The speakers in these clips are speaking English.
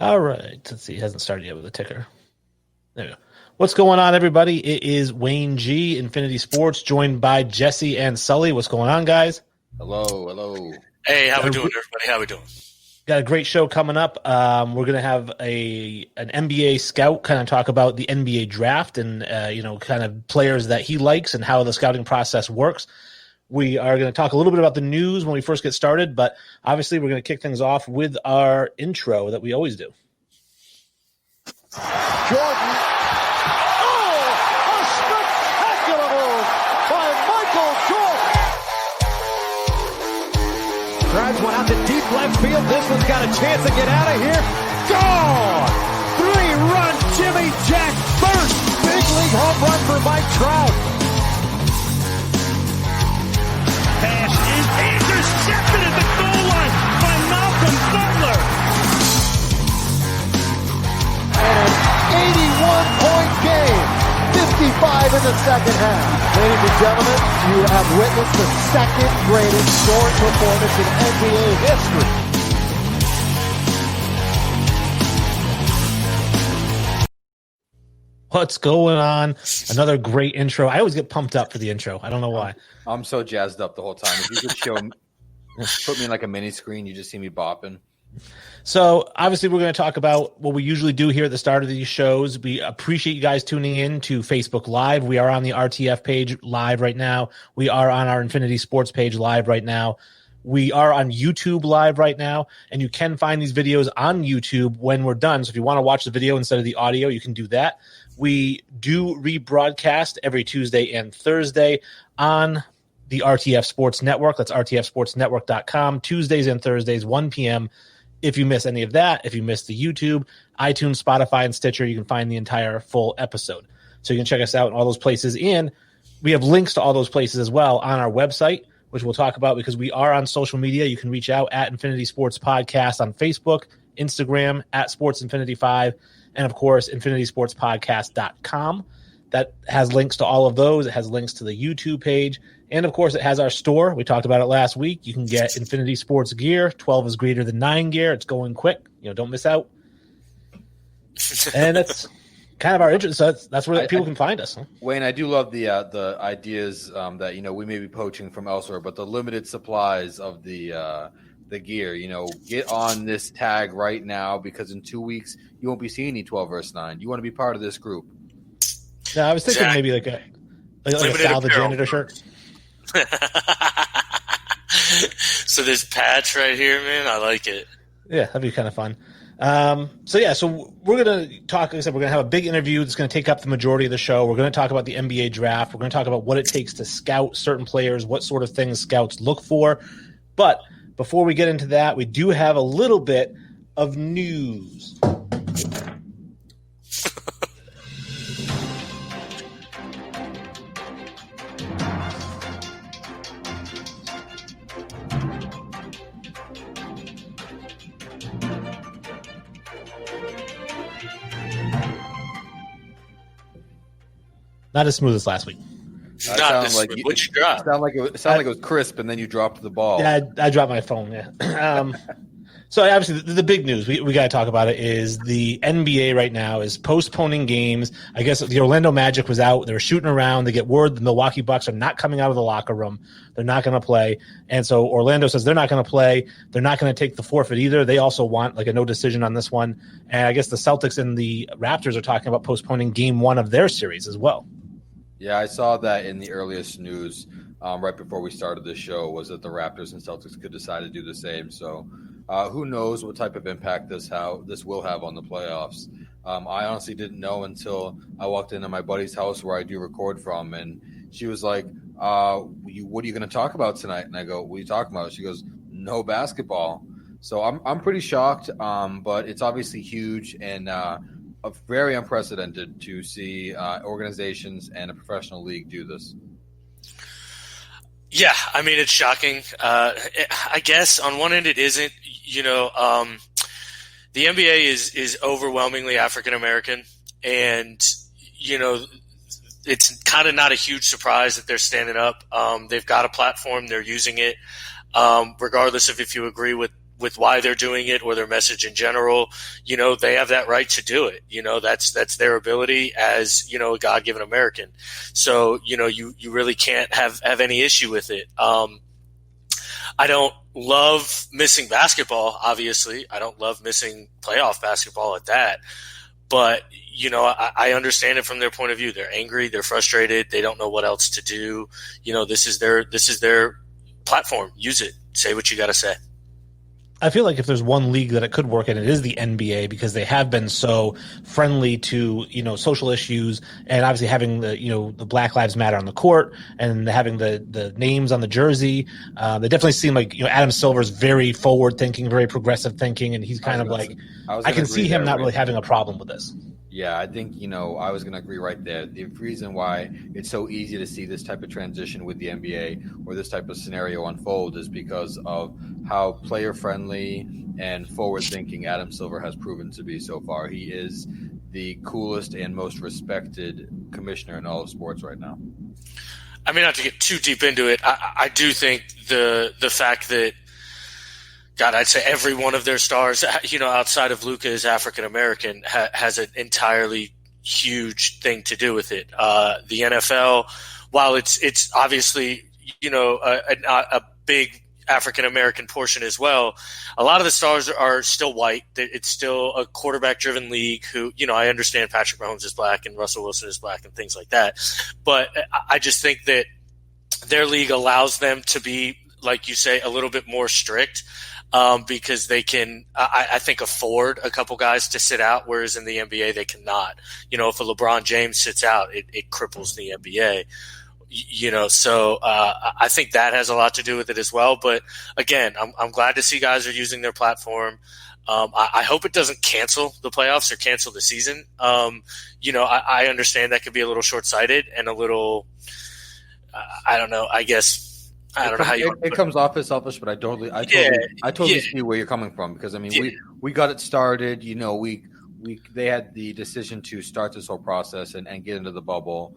All right. Let's see. It hasn't started yet with the ticker. There we go. What's going on, everybody? It is Wayne G, Infinity Sports, joined by Jesse and Sully. What's going on, guys? Hello. Hey, how we doing, everybody? How we doing? Got a great show coming up. We're going to have an NBA Scout kind of talk about the NBA draft and, kind of players that he likes and how the scouting process works. We are going to talk a little bit about the news when we first get started, but obviously we're going to kick things off with our intro that we always do. Jordan. Oh, a spectacular move by Michael Jordan. Drives one out to deep left field. This one's got a chance to get out of here. Gone! Three-run Jimmy Jack first. Big league home run for Mike Trout. Pass is intercepted at the goal line by Malcolm Butler. And an 81-point game. 55 in the second half. Ladies and gentlemen, you have witnessed the second greatest scoring performance in NBA history. What's going on? Another great intro. I always get pumped up for the intro. I don't know why. I'm so jazzed up the whole time. If you could put me in like a mini screen, you just see me bopping. So obviously we're going to talk about what we usually do here at the start of these shows. We appreciate you guys tuning in to Facebook Live. We are on the RTF page live right now. We are on our Infinity Sports page live right now. We are on YouTube live right now, and you can find these videos on YouTube when we're done. So if you want to watch the video instead of the audio, you can do that. We do rebroadcast every Tuesday and Thursday on the RTF Sports Network. That's rtfsportsnetwork.com, Tuesdays and Thursdays, 1 p.m. If you miss any of that, if you miss the YouTube, iTunes, Spotify, and Stitcher, you can find the entire full episode. So you can check us out in all those places. And we have links to all those places as well on our website, which we'll talk about because we are on social media. You can reach out at Infinity Sports Podcast on Facebook, Instagram, at Sports Infinity 5, and, of course, infinitysportspodcast.com. That has links to all of those. It has links to the YouTube page. And, of course, it has our store. We talked about it last week. You can get Infinity Sports gear. 12 is greater than 9 gear. It's going quick. Don't miss out. And that's kind of our interest. So that's where people can find us. Huh? Wayne, I do love the ideas that, we may be poaching from elsewhere, but the limited supplies of the gear, get on this tag right now because in 2 weeks you won't be seeing any 12 versus 9. You want to be part of this group. No, I was thinking maybe like a Sal the Janitor shirt. So this patch right here, man, I like it. Yeah, that'd be kind of fun. So we're going to talk, like I said, we're going to have a big interview that's going to take up the majority of the show. We're going to talk about the NBA draft. We're going to talk about what it takes to scout certain players, what sort of things scouts look for. But before we get into that, we do have a little bit of news. Not as smooth as last week. Which you dropped? It sounded like it was crisp, and then you dropped the ball. Yeah, I dropped my phone. Yeah. So obviously the big news we got to talk about it is the NBA right now is postponing games. I guess the Orlando Magic was out. They were shooting around. They get word the Milwaukee Bucks are not coming out of the locker room. They're not going to play. And so Orlando says they're not going to play. They're not going to take the forfeit either. They also want like a no decision on this one. And I guess the Celtics and the Raptors are talking about postponing game 1 of their series as well. Yeah, I saw that in the earliest news right before we started the show was that the Raptors and Celtics could decide to do the same. So who knows what type of impact this will have on the playoffs. I honestly didn't know until I walked into my buddy's house where I do record from, and she was like, what are you going to talk about tonight? And I go, what are you talking about? She goes, no basketball. So I'm pretty shocked, but it's obviously huge and very unprecedented to see organizations and a professional league do this. Yeah, I mean, it's shocking. I guess on one end it isn't. The NBA is overwhelmingly African American, and it's kind of not a huge surprise that they're standing up. They've got a platform; they're using it, regardless of if you agree with with why they're doing it or their message in general, they have that right to do it. That's their ability as, a God-given American. So, you really can't have any issue with it. I don't love missing basketball, obviously. I don't love missing playoff basketball at that. But, I understand it from their point of view. They're angry. They're frustrated. They don't know what else to do. This is their platform. Use it. Say what you got to say. I feel like if there's one league that it could work in, it is the NBA, because they have been so friendly to, social issues, and obviously having the Black Lives Matter on the court and having the names on the jersey. They definitely seem like, Adam Silver's very forward thinking, very progressive thinking. And he's kind of like, I can see him not really having a problem with this. Yeah, I think, I was going to agree right there. The reason why it's so easy to see this type of transition with the NBA or this type of scenario unfold is because of how player-friendly and forward-thinking Adam Silver has proven to be so far. He is the coolest and most respected commissioner in all of sports right now. I mean, not to get too deep into it, I do think the fact that, God, I'd say every one of their stars, outside of Luka is African-American, has an entirely huge thing to do with it. The NFL, while it's obviously, a big African-American portion as well, a lot of the stars are still white. It's still a quarterback-driven league who, I understand Patrick Mahomes is black and Russell Wilson is black and things like that. But I just think that their league allows them to be, like you say, a little bit more strict. Because they can, I think, afford a couple guys to sit out, whereas in the NBA they cannot. If a LeBron James sits out, it cripples the NBA. So I think that has a lot to do with it as well. But again, I'm glad to see guys are using their platform. I hope it doesn't cancel the playoffs or cancel the season. I understand that could be a little short-sighted and a little, I don't know, I guess. I don't know how you. It comes off as selfish, but I totally see where you're coming from, because I mean we got it started. They had the decision to start this whole process and get into the bubble.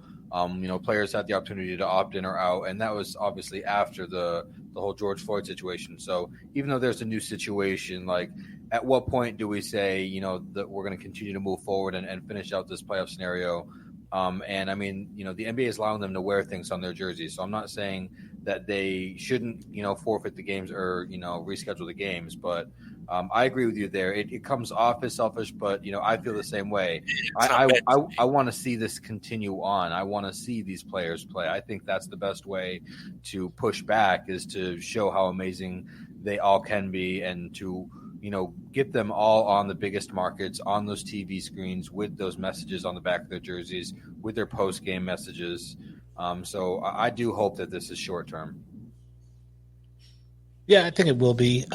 Players had the opportunity to opt in or out, and that was obviously after the whole George Floyd situation. So even though there's a new situation, like at what point do we say that we're going to continue to move forward and finish out this playoff scenario? And I mean, the NBA is allowing them to wear things on their jerseys. So I'm not saying that they shouldn't, forfeit the games or, reschedule the games. But I agree with you there. It comes off as selfish, but, I feel the same way. I want to see this continue on. I want to see these players play. I think that's the best way to push back, is to show how amazing they all can be, and to get them all on the biggest markets, on those TV screens, with those messages on the back of their jerseys, with their post-game messages. So I do hope that this is short-term. Yeah, I think it will be.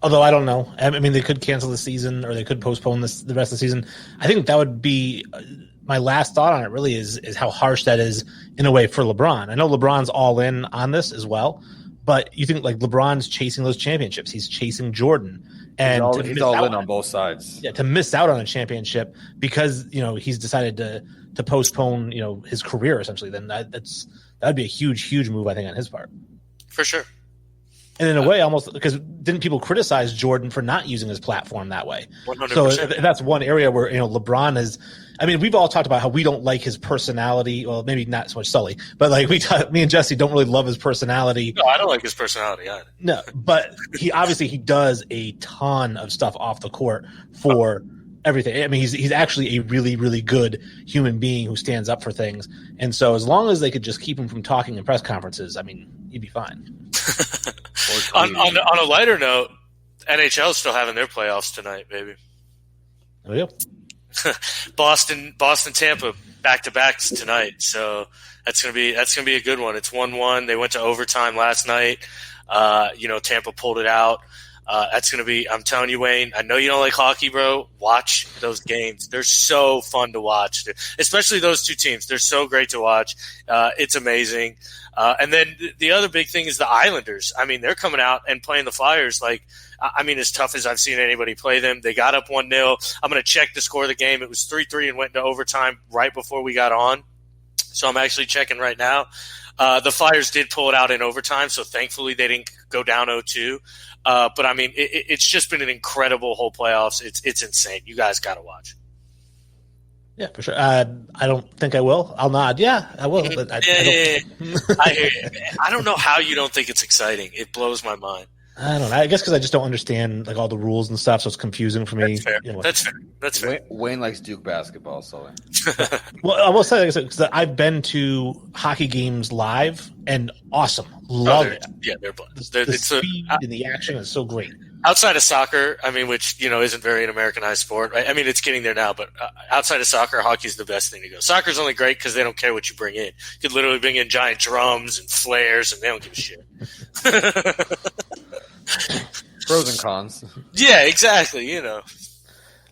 Although I don't know. I mean, they could cancel the season, or they could postpone the rest of the season. I think that would be my last thought on it, really, is how harsh that is in a way for LeBron. I know LeBron's all in on this as well. But you think, like, LeBron's chasing those championships. He's chasing Jordan. And he's all in on both sides. Yeah, to miss out on a championship because, he's decided to postpone, his career, essentially, then that'd be a huge, huge move, I think, on his part. For sure. And in a way, almost, because didn't people criticize Jordan for not using his platform that way? 100%. So that's one area where, LeBron is. I mean, we've all talked about how we don't like his personality. Well, maybe not so much Sully, but like me and Jesse don't really love his personality. No, I don't like his personality either. No, but he does a ton of stuff off the court for everything. I mean, he's actually a really, really good human being who stands up for things. And so as long as they could just keep him from talking in press conferences, I mean, he'd be fine. on a lighter note, NHL is still having their playoffs tonight, baby. Oh, yeah. Boston, Tampa, back-to-backs tonight. So that's gonna be a good one. It's 1-1. They went to overtime last night. Tampa pulled it out. That's gonna be. I'm telling you, Wayne. I know you don't like hockey, bro. Watch those games. They're so fun to watch, especially those two teams. They're so great to watch. It's amazing. And then the other big thing is the Islanders. I mean, they're coming out and playing the Flyers like. I mean, as tough as I've seen anybody play them. They got up 1-0. I'm going to check the score of the game. It was 3-3 and went into overtime right before we got on. So I'm actually checking right now. The Flyers did pull it out in overtime, so thankfully they didn't go down 0-2. But I mean, it's just been an incredible whole playoffs. It's insane. You guys got to watch. Yeah, for sure. I don't think I will. I'll nod. Yeah, I will. But I don't know how you don't think it's exciting. It blows my mind. I don't know. I guess because I just don't understand like all the rules and stuff, so it's confusing for me. That's fair. That's fair. Wayne likes Duke basketball, so. Well, I will say because I've been to hockey games live and awesome. Love it. Yeah, they're the speed and the action is so great. Outside of soccer, I mean, which isn't very an Americanized sport. Right? I mean, it's getting there now, but outside of soccer, hockey's the best thing to go. Soccer's only great because they don't care what you bring in. You could literally bring in giant drums and flares, and they don't give a shit. Pros and cons. Yeah, exactly. All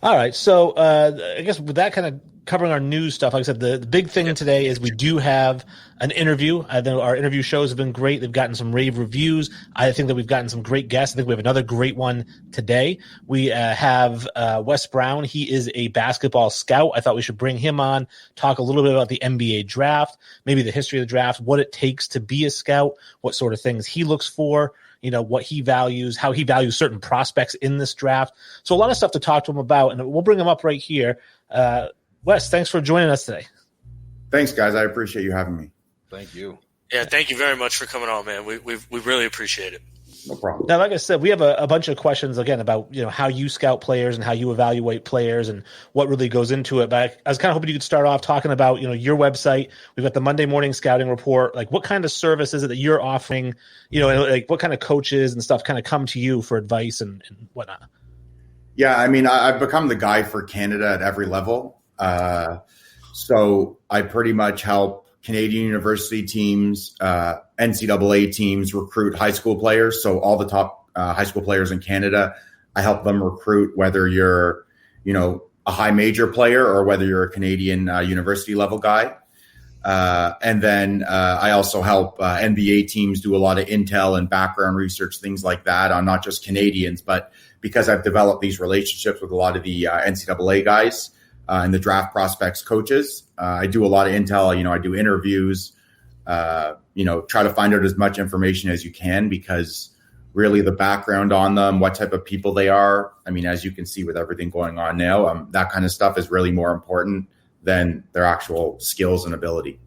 right, so I guess with that kind of covering our news stuff, like I said, the big thing today is we do have an interview. I know our interview shows have been great. They've gotten some rave reviews. I think that we've gotten some great guests. I think we have another great one today. We have Wes Brown. He is a basketball scout. I thought we should bring him on, talk a little bit about the NBA draft, maybe the history of the draft, what it takes to be a scout, what sort of things he looks for, what he values, how he values certain prospects in this draft. So a lot of stuff to talk to him about, and we'll bring him up right here. Wes, thanks for joining us today. Thanks, guys. I appreciate you having me. Thank you. Yeah, thank you very much for coming on, man. We really appreciate it. No problem. Now, like I said, we have a bunch of questions, again, about how you scout players and how you evaluate players and what really goes into it. But I was kind of hoping you could start off talking about your website. We've got the Monday Morning Scouting Report. Like, what kind of service is it that you're offering? And like what kind of coaches and stuff kind of come to you for advice and whatnot? Yeah, I mean, I've become the guy for Canada at every level. So I pretty much help Canadian university teams, NCAA teams recruit high school players. So all the top high school players in Canada, I help them recruit, whether you're, a high major player or whether you're a Canadian university level guy. And then I also help NBA teams do a lot of intel and background research, things like that on not just Canadians, but because I've developed these relationships with a lot of the NCAA guys and the draft prospects coaches. I do a lot of intel. I do interviews, try to find out as much information as you can because really the background on them, what type of people they are. I mean, as you can see with everything going on now, that kind of stuff is really more important than their actual skills and ability.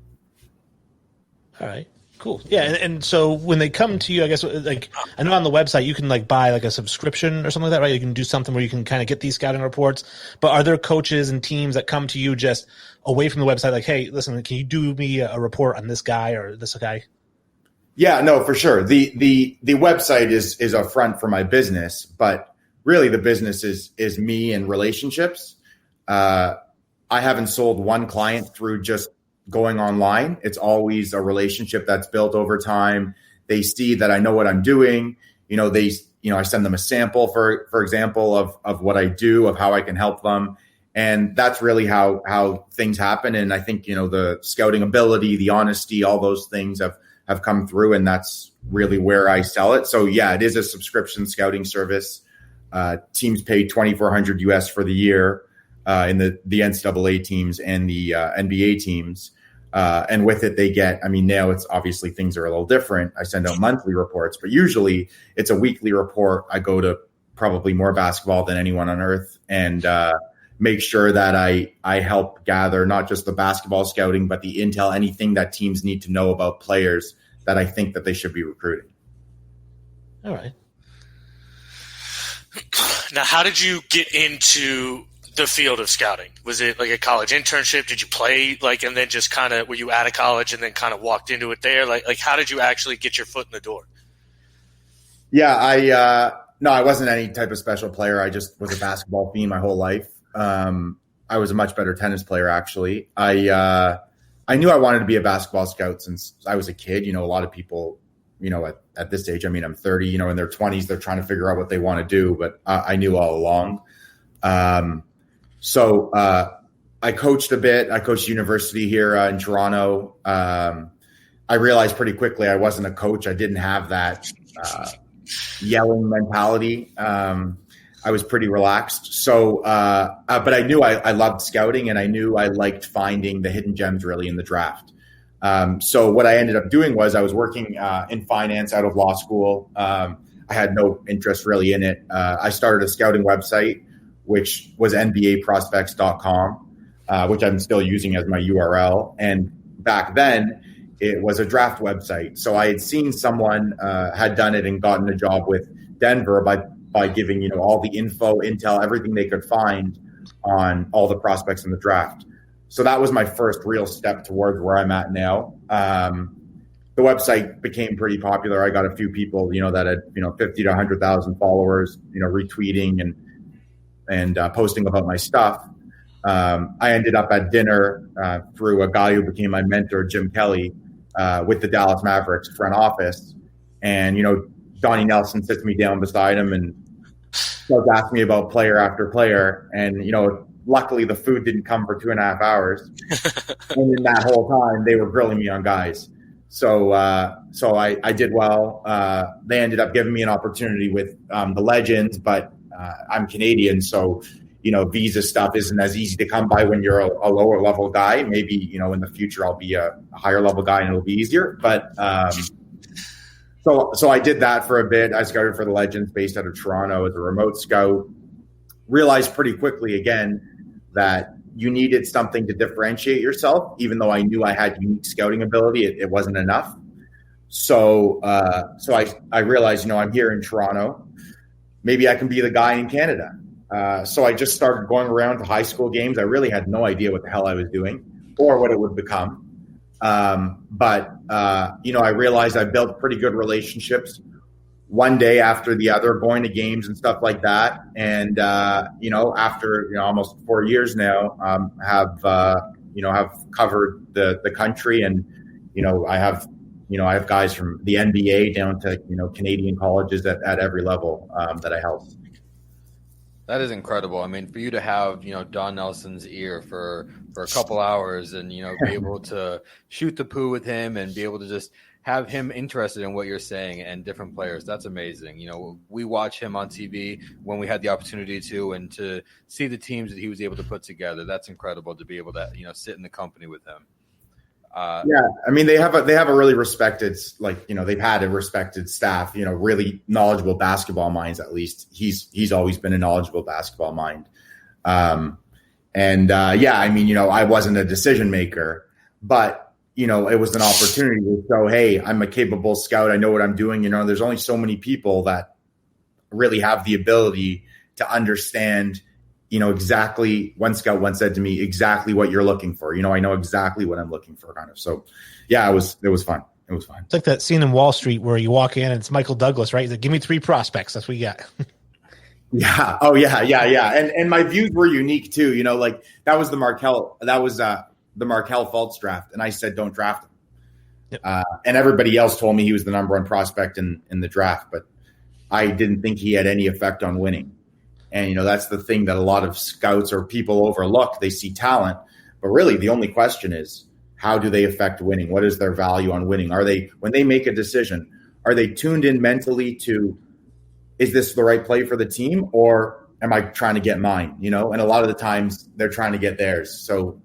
All right. Cool. Yeah, and so when they come to you, I guess, like, I know on the website you can like buy like a subscription or something like that, right? You can do something where you can kind of get these scouting reports. But are there coaches and teams that come to you just away from the website, like, hey, listen, can you do me a report on this guy or this guy? Yeah, no, for sure. The website is a front for my business, but really the business is me and relationships. I haven't sold one client through just going online. It's always a relationship that's built over time. They see that I know what I'm doing. I send them a sample, for example, of what I do, of how I can help them. And that's really how things happen. And I think, the scouting ability, the honesty, all those things have come through, and that's really where I sell it. So yeah, it is a subscription scouting service. Teams pay $2,400 US for the year in the NCAA teams and the NBA teams. And with it, they get, now it's obviously things are a little different. I send out monthly reports, but usually it's a weekly report. I go to probably more basketball than anyone on earth and make sure that I help gather not just the basketball scouting, but the intel, anything that teams need to know about players that I think that they should be recruiting. All right. Now, how did you get into the field of scouting? Was it like a college internship? Did you play and then just kind of, were you out of college and then kind of walked into it there? Like how did you actually get your foot in the door? Yeah, I wasn't any type of special player. I just was a basketball fiend my whole life. I was a much better tennis player, actually. I knew I wanted to be a basketball scout since I was a kid. A lot of people, at this age, I'm 30, in their 20s, they're trying to figure out what they want to do, but I knew all along. So I coached a bit. I coached university here in Toronto. I realized pretty quickly I wasn't a coach. I didn't have that yelling mentality. I was pretty relaxed. So, but I knew I loved scouting, and I knew I liked finding the hidden gems really in the draft. So what I ended up doing was I was working in finance out of law school. I had no interest really in it. I started a scouting website, which was NBAprospects.com, which I'm still using as my URL. And back then, it was a draft website. So I had seen someone had done it and gotten a job with Denver by giving, all the info, intel, everything they could find on all the prospects in the draft. So that was my first real step towards where I'm at now. The website became pretty popular. I got a few people, that had, 50 to 100,000 followers, retweeting and posting about my stuff. I ended up at dinner through a guy who became my mentor, Jim Kelly, with the Dallas Mavericks front office. And, Donnie Nelson sits me down beside him and starts asking me about player after player. And, luckily the food didn't come for 2.5 hours. And in that whole time, they were grilling me on guys. So I did well. They ended up giving me an opportunity with the Legends, but I'm Canadian. So, visa stuff isn't as easy to come by when you're a lower level guy. Maybe, in the future, I'll be a higher level guy and it'll be easier. But so I did that for a bit. I scouted for the Legends based out of Toronto as a remote scout. Realized pretty quickly, again, that you needed something to differentiate yourself. Even though I knew I had unique scouting ability, it wasn't enough. So I realized, I'm here in Toronto. Maybe I can be the guy in Canada. So I just started going around to high school games. I really had no idea what the hell I was doing or what it would become. But I realized I built pretty good relationships one day after the other, going to games and stuff like that. And, after, almost 4 years now, have covered the country. And, I have guys from the NBA down to, Canadian colleges at every level that I help. That is incredible. I mean, for you to have, Don Nelson's ear for a couple hours and, be able to shoot the poo with him and be able to just have him interested in what you're saying and different players. That's amazing. We watch him on TV when we had the opportunity to, and to see the teams that he was able to put together. That's incredible to be able to, sit in the company with him. Yeah. I mean, they have a really respected, they've had a respected staff, really knowledgeable basketball minds. At least he's always been a knowledgeable basketball mind. I wasn't a decision maker, but it was an opportunity to show, hey, I'm a capable scout. I know what I'm doing. There's only so many people that really have the ability to understand, exactly. One scout once said to me, exactly what you're looking for. I know exactly what I'm looking for, kind of. So yeah, it was fun. It was fun. It's like that scene in Wall Street where you walk in and it's Michael Douglas, right? He's like, give me 3 prospects. That's what you got. Yeah. Oh yeah. And my views were unique too. That was the Markelle Fultz draft. And I said, don't draft him. Yep. And everybody else told me he was the number 1 prospect in the draft, but I didn't think he had any effect on winning. And, that's the thing that a lot of scouts or people overlook. They see talent, but really the only question is, how do they affect winning? What is their value on winning? When they make a decision, are they tuned in mentally to, is this the right play for the team, or am I trying to get mine? And a lot of the times they're trying to get theirs. So,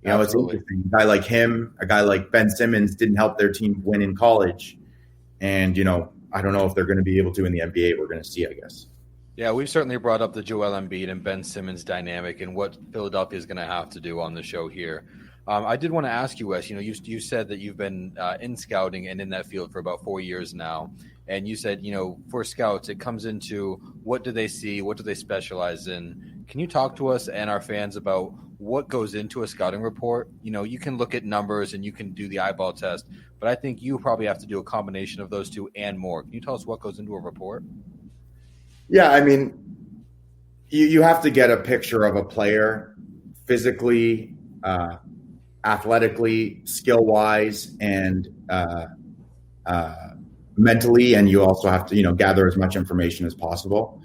It's interesting. A guy like him, a guy like Ben Simmons didn't help their team win in college. And, I don't know if they're going to be able to in the NBA. We're going to see, I guess. Yeah, we've certainly brought up the Joel Embiid and Ben Simmons dynamic and what Philadelphia is going to have to do on the show here. I did want to ask you, Wes, you said that you've been in scouting and in that field for about 4 years now. And you said, for scouts, it comes into what do they see? What do they specialize in? Can you talk to us and our fans about what goes into a scouting report? You can look at numbers and you can do the eyeball test, but I think you probably have to do a combination of those two and more. Can you tell us what goes into a report? Yeah, I mean, you have to get a picture of a player physically, athletically, skill-wise, and mentally, and you also have to, gather as much information as possible.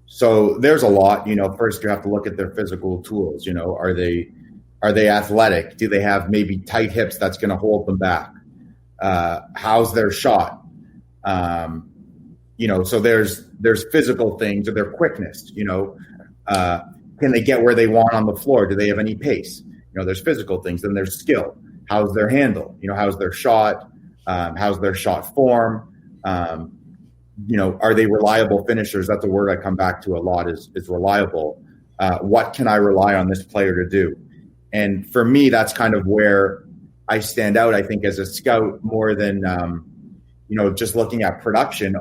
So there's a lot. First you have to look at their physical tools. Are they athletic? Do they have maybe tight hips that's going to hold them back? How's their shot? So there's physical things, or their quickness, can they get where they want on the floor? Do they have any pace? there's physical things, then there's skill. How's their handle? How's their shot? How's their shot form? Are they reliable finishers? That's a word I come back to a lot is reliable. What can I rely on this player to do? And for me, that's kind of where I stand out, I think, as a scout more than, just looking at production.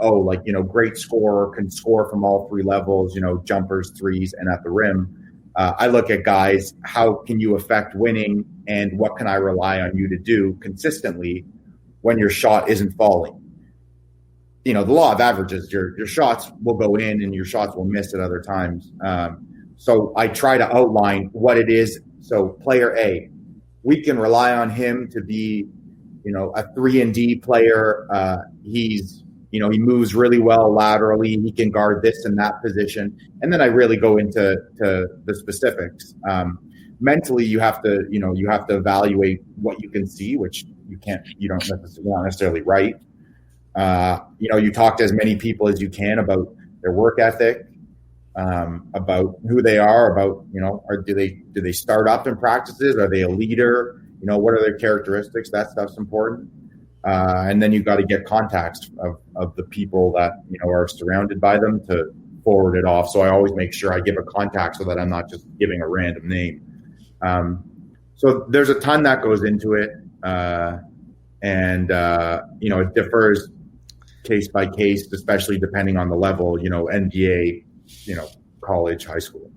Great scorer, can score from all three levels, jumpers, threes, and at the rim. I look at guys, how can you affect winning, and what can I rely on you to do consistently when your shot isn't falling? The law of averages, your shots will go in and your shots will miss at other times. So I try to outline what it is. So player A, we can rely on him to be, a 3-and-D player. He moves really well laterally. He can guard this and that position. And then I really go into the specifics. Mentally, you have to evaluate what you can see, which you don't necessarily write. You talk to as many people as you can about their work ethic, about who they are, about, do they start up in practices? Are they a leader? What are their characteristics? That stuff's important. And then you've got to get contacts of the people that, are surrounded by them to forward it off. So I always make sure I give a contact so that I'm not just giving a random name. So there's a ton that goes into it. It differs case by case, especially depending on the level, NBA, college, high school.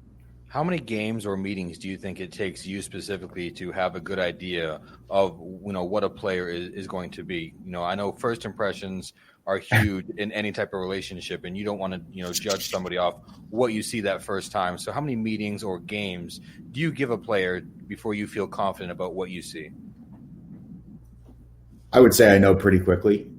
How many games or meetings do you think it takes you specifically to have a good idea of, what a player is going to be? I know first impressions are huge in any type of relationship, and you don't want to, judge somebody off what you see that first time. So how many meetings or games do you give a player before you feel confident about what you see? I would say I know pretty quickly.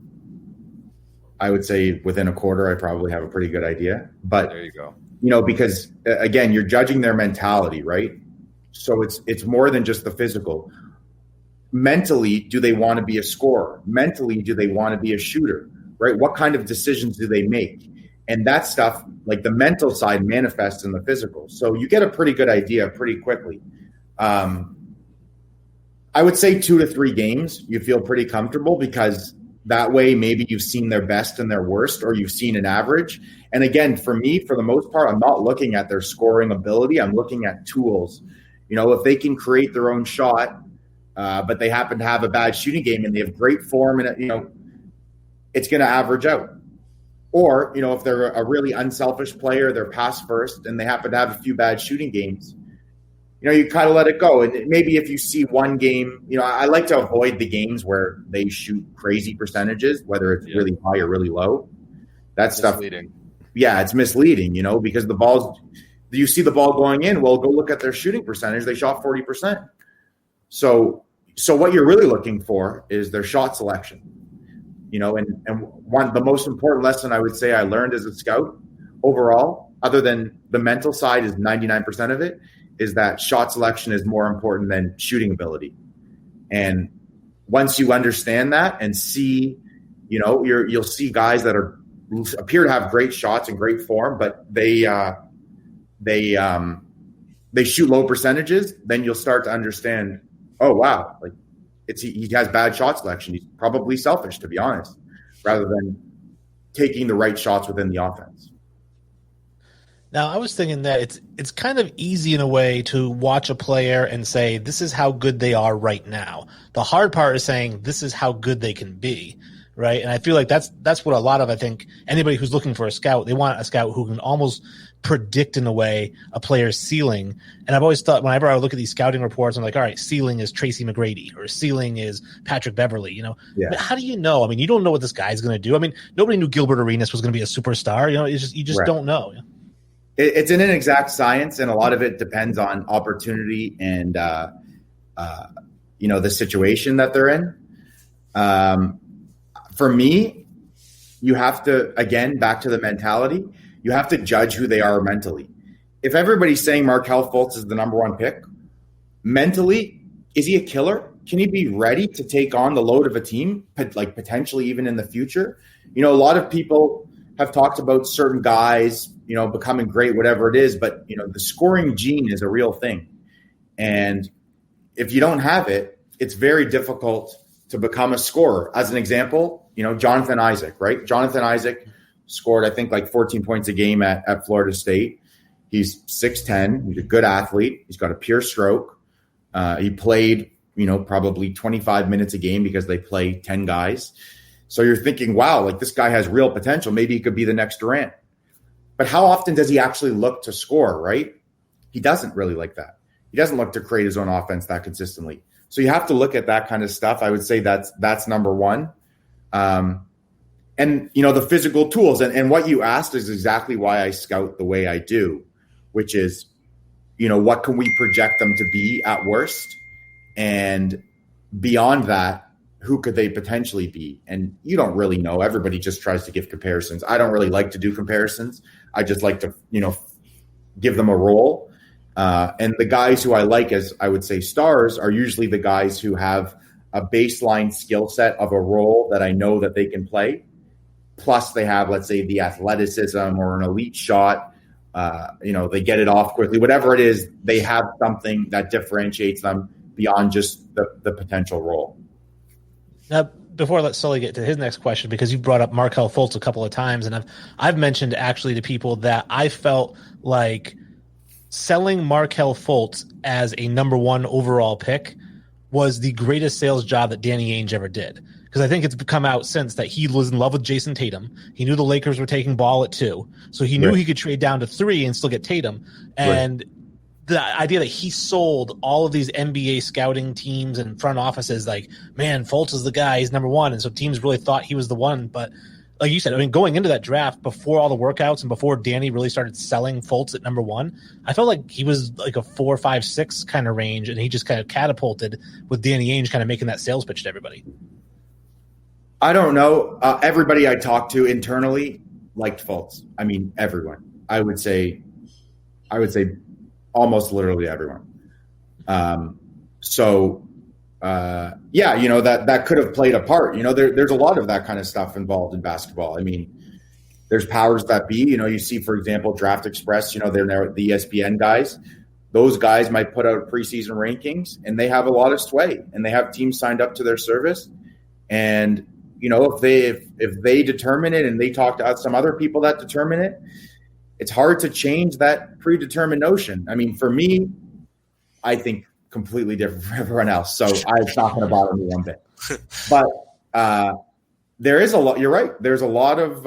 I would say within a quarter, I probably have a pretty good idea. But there you go. Because again, you're judging their mentality, right? So it's more than just the physical. Mentally, do they want to be a scorer? Mentally, do they want to be a shooter, right? What kind of decisions do they make? And that stuff, like the mental side, manifests in the physical. So you get a pretty good idea pretty quickly. I would say 2 to 3 games, you feel pretty comfortable, because that way maybe you've seen their best and their worst, or you've seen an average. And again, for me, for the most part, I'm not looking at their scoring ability. I'm looking at tools. If they can create their own shot, but they happen to have a bad shooting game and they have great form, and it's going to average out. Or, if they're a really unselfish player, they're pass first, and they happen to have a few bad shooting games, you kind of let it go. And maybe if you see one game, I like to avoid the games where they shoot crazy percentages, whether it's really high or really low. That stuff. Misleading. Yeah, it's misleading, because you see the ball going in. Well, go look at their shooting percentage. They shot 40%. So what you're really looking for is their shot selection, the most important lesson I would say I learned as a scout overall, other than the mental side is 99% of it, is that shot selection is more important than shooting ability. And once you understand that and see, you'll see guys that appear to have great shots and great form, but they shoot low percentages, then you'll start to understand, oh wow, like he has bad shot selection. He's probably selfish, to be honest, rather than taking the right shots within the offense. Now, I was thinking that it's kind of easy in a way to watch a player and say, this is how good they are right now. The hard part is saying, this is how good they can be, right? And I feel like that's what a lot of, I think, anybody who's looking for a scout, they want a scout who can almost predict in a way a player's ceiling. And I've always thought, whenever I look at these scouting reports, I'm like, all right, ceiling is Tracy McGrady, or ceiling is Patrick Beverly, Yeah. But how do you know? I mean, you don't know what this guy's going to do. I mean, nobody knew Gilbert Arenas was going to be a superstar. You just don't know. It's an inexact science, and a lot of it depends on opportunity and, the situation that they're in. For me, you have to, again, back to the mentality, you have to judge who they are mentally. If everybody's saying Markelle Fultz is the number 1 pick, mentally, is he a killer? Can he be ready to take on the load of a team, like potentially even in the future? A lot of people have talked about certain guys, becoming great, whatever it is, but the scoring gene is a real thing. And if you don't have it, it's very difficult to become a scorer. As an example, Jonathan Isaac, right? Jonathan Isaac scored, I think, like 14 points a game at Florida State. He's 6'10". He's a good athlete. He's got a pure stroke. He played, probably 25 minutes a game because they play 10 guys. So you're thinking, wow, like this guy has real potential. Maybe he could be the next Durant. But how often does he actually look to score, right? He doesn't really like that. He doesn't look to create his own offense that consistently. So you have to look at that kind of stuff. I would say that's number one. And, the physical tools. And what you asked is exactly why I scout the way I do, which is, what can we project them to be at worst? And beyond that, who could they potentially be? And you don't really know. Everybody just tries to give comparisons. I don't really like to do comparisons. I just like to, give them a role. And the guys who I like as, I would say, stars are usually the guys who have a baseline skill set of a role that I know that they can play. Plus they have, let's say, the athleticism or an elite shot. They get it off quickly. Whatever it is, they have something that differentiates them beyond just the potential role. Now, before I let Sully get to his next question, because you brought up Markelle Fultz a couple of times, and I've mentioned actually to people that I felt like selling Markelle Fultz as a number one overall pick was the greatest sales job that Danny Ainge ever did. Because I think it's come out since that he was in love with Jason Tatum. He knew the Lakers were taking Ball at 2. So he knew he could trade down to 3 and still get Tatum. And the idea that he sold all of these NBA scouting teams and front offices like, man, Fultz is the guy. He's number one. And so teams really thought he was the one. But like you said, going into that draft, before all the workouts and before Danny really started selling Fultz at number one, I felt like he was like a 4, 5, 6 kind of range. And he just kind of catapulted with Danny Ainge kind of making that sales pitch to everybody. I don't know. Everybody I talked to internally liked Fultz. I mean, everyone. I would say almost literally everyone. That could have played a part. There's a lot of that kind of stuff involved in basketball. I mean, there's powers that be. You see, for example, Draft Express. They're the ESPN guys. Those guys might put out preseason rankings, and they have a lot of sway, and they have teams signed up to their service. And if they determine it and they talk to some other people that determine it, it's hard to change that predetermined notion. I mean, for me, I think completely different from everyone else. So it's not going to bother me one bit. But there is a lot. You're right. There's a lot of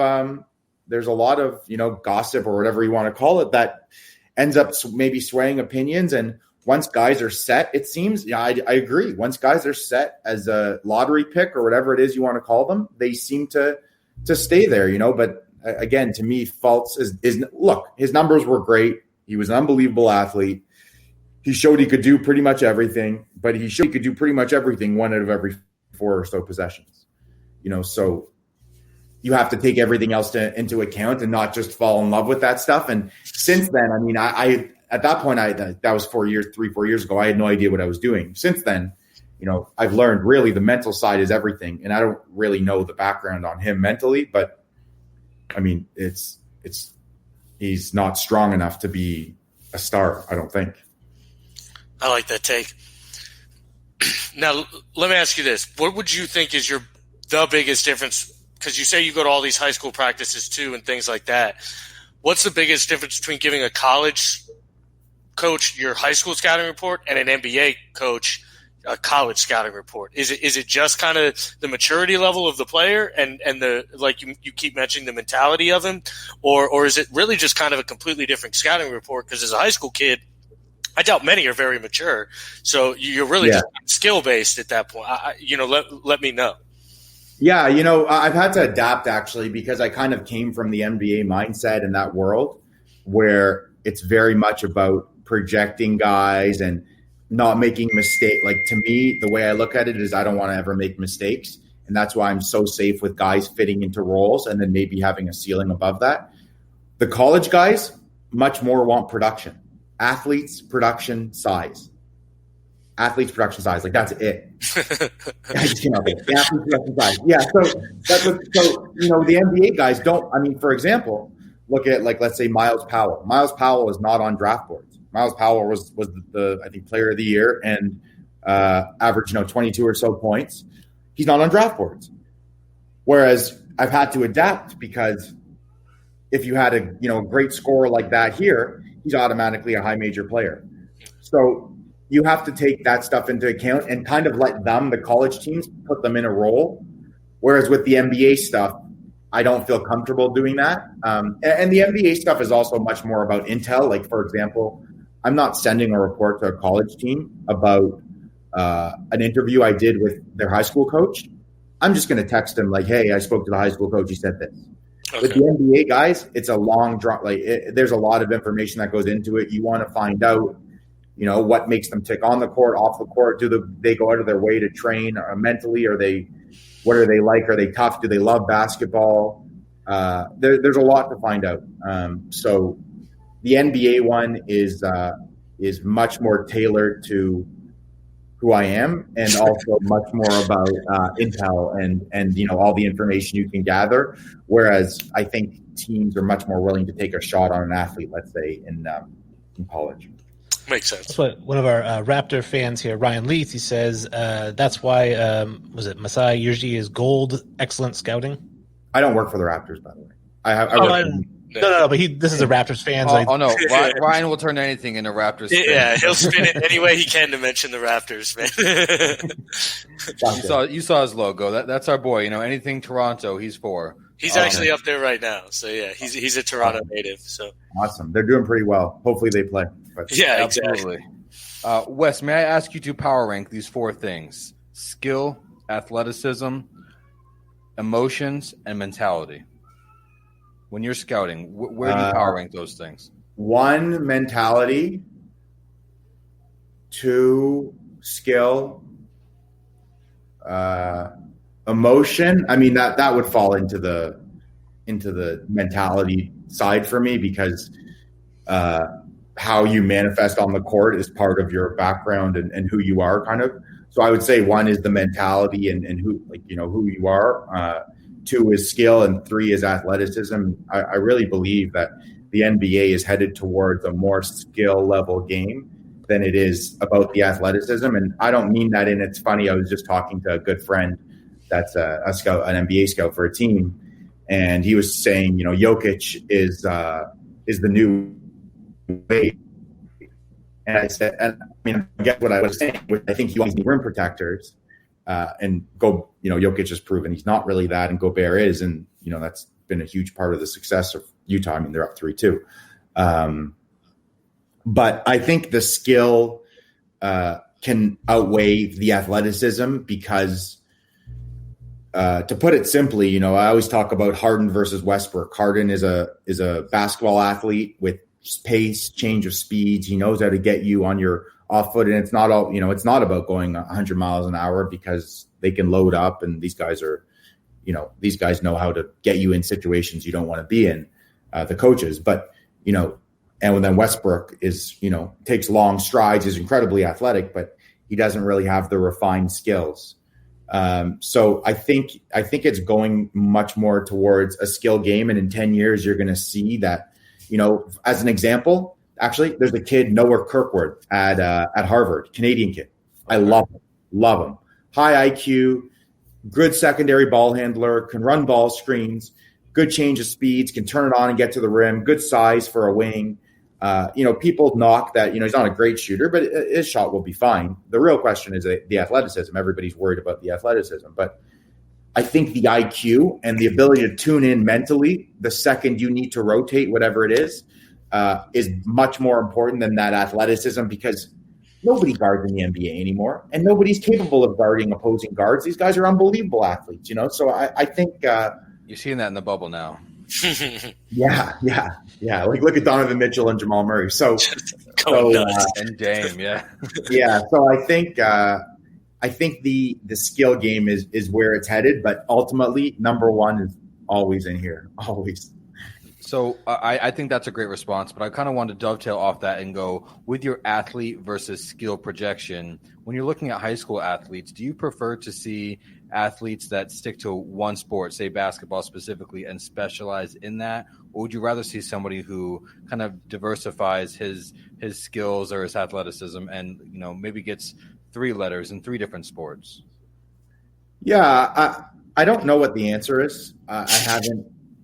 gossip or whatever you want to call it that ends up maybe swaying opinions. And once guys are set, it seems, I agree. Once guys are set as a lottery pick or whatever it is you want to call them, they seem to stay there, But again, to me, Fultz is look, his numbers were great. He was an unbelievable athlete. He showed he could do pretty much everything, but he showed he could do pretty much everything 1 out of every 4 or so possessions. So you have to take everything else into account and not just fall in love with that stuff. And since then, I mean, I at that point, that was 4 years ago. I had no idea what I was doing. Since then, I've learned really the mental side is everything. And I don't really know the background on him mentally, but I mean, he's not strong enough to be a star, I don't think. I like that take. Now, let me ask you this. What would you think is the biggest difference? Because you say you go to all these high school practices too and things like that. What's the biggest difference between giving a college coach your high school scouting report and an NBA coach a college scouting report? Is it just kind of the maturity level of the player and the, like you keep mentioning, the mentality of him, or is it really just kind of a completely different scouting report? Because as a high school kid, I doubt many are very mature, so you're really just skill based at that point. Let me know. Yeah, I've had to adapt actually because I kind of came from the NBA mindset in that world where it's very much about projecting guys and not making mistakes. Like, to me, the way I look at it is I don't want to ever make mistakes. And that's why I'm so safe with guys fitting into roles and then maybe having a ceiling above that. The college guys much more want production. Athletes, production, size. Like, that's it. The athletes, production, size. Yeah, so the NBA guys don't. I mean, for example, look at, like, let's say Miles Powell. Miles Powell is not on draft boards. Miles Powell was the I think player of the year, and average 22 or so points, he's not on draft boards. Whereas I've had to adapt because if you had a great scorer like that here, he's automatically a high major player. So you have to take that stuff into account and kind of let them, the college teams, put them in a role. Whereas with the NBA stuff, I don't feel comfortable doing that. And the NBA stuff is also much more about intel. Like, for example, I'm not sending a report to a college team about an interview I did with their high school coach. I'm just going to text him like, hey, I spoke to the high school coach. He said this. Okay. With the NBA guys, it's a long draw. There's a lot of information that goes into it. You want to find out, what makes them tick on the court, off the court. Do they go out of their way to train mentally? What are they like? Are they tough? Do they love basketball? There's a lot to find out. So the NBA one is much more tailored to who I am, and also much more about intel and all the information you can gather. Whereas I think teams are much more willing to take a shot on an athlete, let's say in college. Makes sense. That's what one of our Raptor fans here, Ryan Leith, he says that's why Masai Ujiri is gold, excellent scouting. I don't work for the Raptors, by the way. No, but this is a Raptors fan. No, Ryan will turn anything into Raptors. Yeah, he'll spin it any way he can to mention the Raptors, man. You saw his logo. That's our boy. Anything Toronto, he's for. He's actually up there right now. So yeah, he's a Toronto native. So awesome. They're doing pretty well. Hopefully they play. Yeah, absolutely. Exactly. Wes, may I ask you to power rank these 4 things: skill, athleticism, emotions, and mentality? When you're scouting, where do you power rank those things? 1, mentality. 2, skill. Emotion. I mean, that would fall into the mentality side for me, because how you manifest on the court is part of your background and who you are, kind of. So I would say 1 is the mentality and who you are. 2 is skill, and 3 is athleticism. I really believe that the NBA is headed towards a more skill level game than it is about the athleticism. And I don't mean that it's funny. I was just talking to a good friend that's a scout, an NBA scout for a team, and he was saying, Jokic is the new way. And I said, I guess what I was saying, I think he always need rim protectors. And Jokic has proven he's not really that, and Gobert is, and that's been a huge part of the success of Utah. I mean, they're up 3-2. But I think the skill can outweigh the athleticism, because to put it simply, I always talk about Harden versus Westbrook. Harden is a basketball athlete with pace, change of speeds. He knows how to get you on your off foot, and it's not all, it's not about going 100 miles an hour, because they can load up, and these guys know how to get you in situations you don't want to be in, the coaches. But, and then Westbrook is, takes long strides, is incredibly athletic, but he doesn't really have the refined skills. So I think it's going much more towards a skill game. And in 10 years, you're going to see that, as an example, actually, there's a kid, Noah Kirkwood at Harvard, Canadian kid. I love him. High IQ, good secondary ball handler, can run ball screens, good change of speeds, can turn it on and get to the rim, good size for a wing. People knock that, he's not a great shooter, but his shot will be fine. The real question is the athleticism. Everybody's worried about the athleticism, but I think the IQ and the ability to tune in mentally the second you need to rotate, whatever it is much more important than that athleticism, because nobody guards in the NBA anymore, and nobody's capable of guarding opposing guards. These guys are unbelievable athletes, So I think you're seeing that in the bubble now. Yeah. Like, look at Donovan Mitchell and Jamal Murray. And Dame, yeah. Yeah. So I think the skill game is where it's headed, but ultimately number 1 is always in here, always. So I think that's a great response, but I kind of want to dovetail off that and go with your athlete versus skill projection. When you're looking at high school athletes, do you prefer to see athletes that stick to one sport, say basketball specifically, and specialize in that? Or would you rather see somebody who kind of diversifies his skills or his athleticism and, maybe gets 3 letters in 3 different sports? Yeah, I don't know what the answer is. I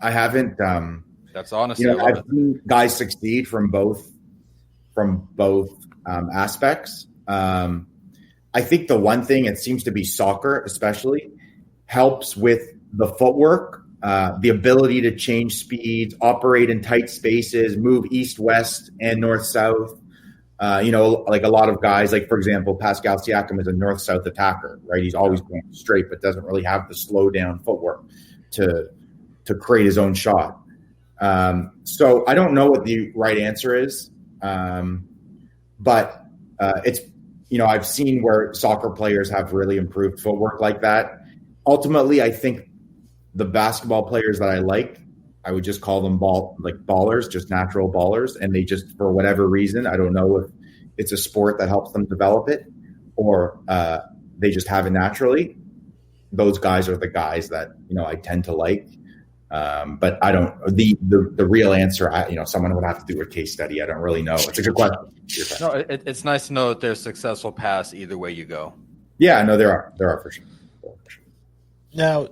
haven't. That's honesty. I've seen guys succeed from both aspects. I think the one thing, it seems to be soccer, especially, helps with the footwork, the ability to change speeds, operate in tight spaces, move east-west and north-south. Like a lot of guys, like, for example, Pascal Siakam is a north-south attacker, right? He's always going straight, but doesn't really have the slow-down footwork to create his own shot. So I don't know what the right answer is, but it's, I've seen where soccer players have really improved footwork like that. Ultimately, I think the basketball players that I would just call them ballers, just natural ballers. And they just, for whatever reason, I don't know if it's a sport that helps them develop it or they just have it naturally. Those guys are the guys that, I tend to like. But I don't, the real answer, someone would have to do a case study. I don't really know. It's a good question. No, it's nice to know that there's successful paths either way you go. Yeah, no, there are for sure. Now,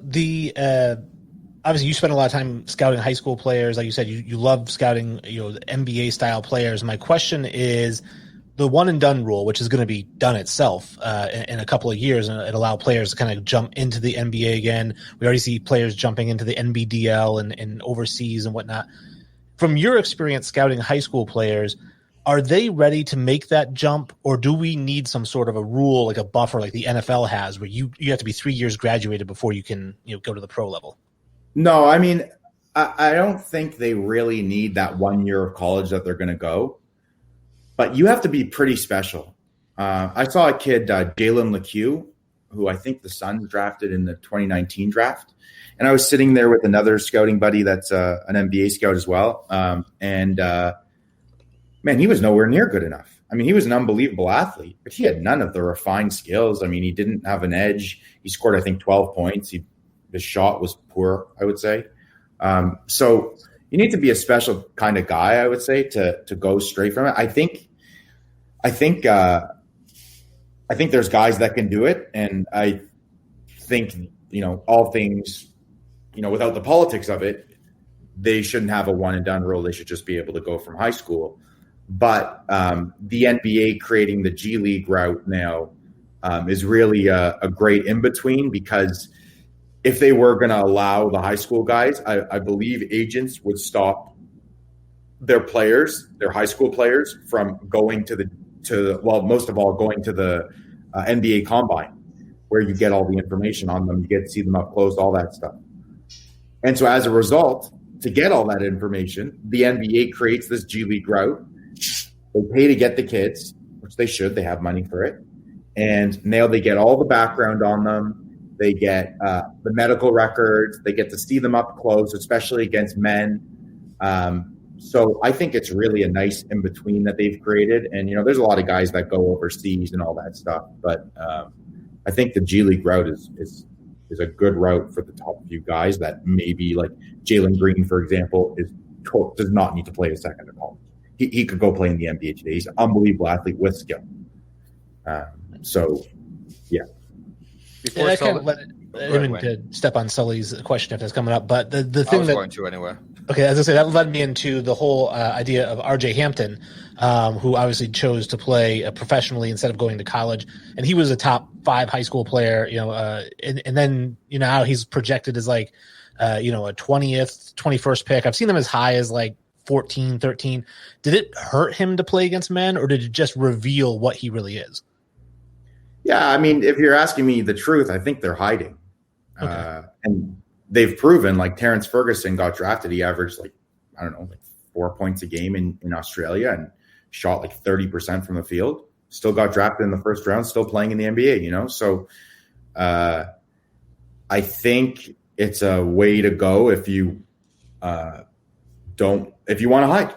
obviously you spend a lot of time scouting high school players. Like you said, you love scouting, the NBA style players. My question is the one and done rule, which is going to be done itself in a couple of years, and it allow players to kind of jump into the NBA again. We already see players jumping into the NBDL and overseas and whatnot. From your experience scouting high school players, are they ready to make that jump, or do we need some sort of a rule, like a buffer like the NFL has, where you have to be 3 years graduated before you can go to the pro level? No, I mean, I don't think they really need that 1 year of college that they're going to go. But you have to be pretty special. I saw a kid, Jalen LeCue, who I think the Suns drafted in the 2019 draft. And I was sitting there with another scouting buddy that's an NBA scout as well. Man, he was nowhere near good enough. I mean, he was an unbelievable athlete, but he had none of the refined skills. I mean, he didn't have an edge. He scored, I think, 12 points. His shot was poor, I would say. So you need to be a special kind of guy, I would say, to go straight from it. I think there's guys that can do it, and I think all things, without the politics of it, they shouldn't have a one and done rule. They should just be able to go from high school. But the NBA creating the G League route now is really a great in between, because if they were going to allow the high school guys, I believe agents would stop their high school players, from going most of all, going to the NBA Combine, where you get all the information on them, you get to see them up close, all that stuff. And so as a result, to get all that information, the NBA creates this G League route. They pay to get the kids, which they should. They have money for it. And now they get all the background on them. They get the medical records. They get to see them up close, especially against men. So I think it's really a nice in-between that they've created. And, there's a lot of guys that go overseas and all that stuff. But I think the G League route is a good route for the top few guys that maybe, like Jalen Green, for example, does not need to play a second in college. He could go play in the NBA today. He's an unbelievable athlete with skill. So, yeah. And I kind of let him to step on Sully's question if that's coming up. But the thing I was going to anyway. Okay, as I say, that led me into the whole idea of R.J. Hampton, who obviously chose to play professionally instead of going to college, and he was a top 5 high school player, and then how he's projected as like, a 20th, 21st pick. I've seen them as high as like 14, 13. Did it hurt him to play against men, or did it just reveal what he really is? Yeah, I mean, if you're asking me the truth, I think they're hiding. Okay. And they've proven, like Terrence Ferguson got drafted. He averaged like 4 points a game in Australia and shot like 30% from the field. Still got drafted in the first round, still playing in the NBA, So I think it's a way to go if you if you want to hide.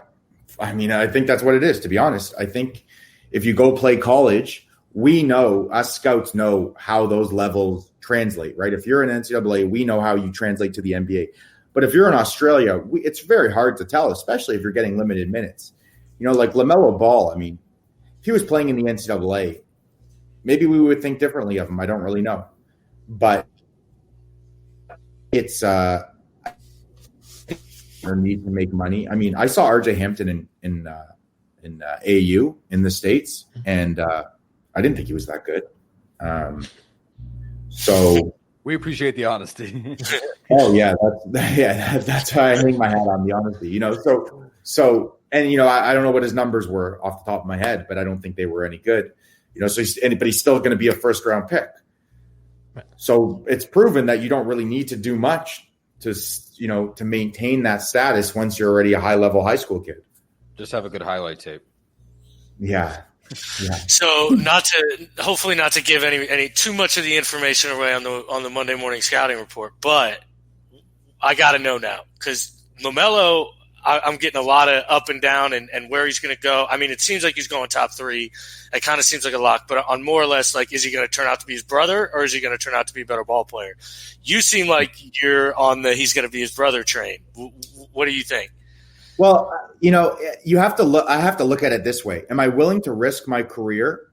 I mean, I think that's what it is, to be honest. I think if you go play college, we know, us scouts know how those levels translate, right? If you're in NCAA, we know how you translate to the NBA. But if you're in Australia, it's very hard to tell, especially if you're getting limited minutes. Like LaMelo Ball, I mean, if he was playing in the NCAA, maybe we would think differently of him. I don't really know, but it's our need to make money. I mean, I saw RJ Hampton in AU in the States, and I didn't think he was that good. So we appreciate the honesty. Oh yeah, that's why I hang my hat on the honesty. You know, so and you know, I don't know what his numbers were off the top of my head, but I don't think they were any good. You know, so but he's still going to be a first round pick. So it's proven that you don't really need to do much to maintain that status once you're already a high level high school kid. Just have a good highlight tape. Yeah. So hopefully not to give any too much of the information away on the Monday morning scouting report, but I got to know now because LaMelo, I'm getting a lot of up and down and where he's going to go. I mean, it seems like he's going top 3. It kind of seems like a lock, but on more or less, like, is he going to turn out to be his brother or is he going to turn out to be a better ball player? You seem like you're on the he's going to be his brother train. What do you think? Well, you know, you have to look. I have to look at it this way: am I willing to risk my career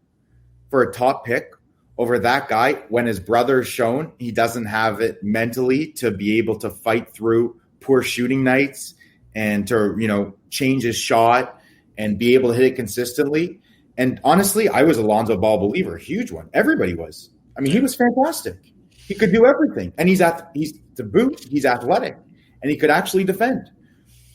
for a top pick over that guy when his brother's shown he doesn't have it mentally to be able to fight through poor shooting nights and to, you know, change his shot and be able to hit it consistently? And honestly, I was a Lonzo Ball believer, a huge one. Everybody was. I mean, he was fantastic. He could do everything, and he's to boot. He's athletic, and he could actually defend.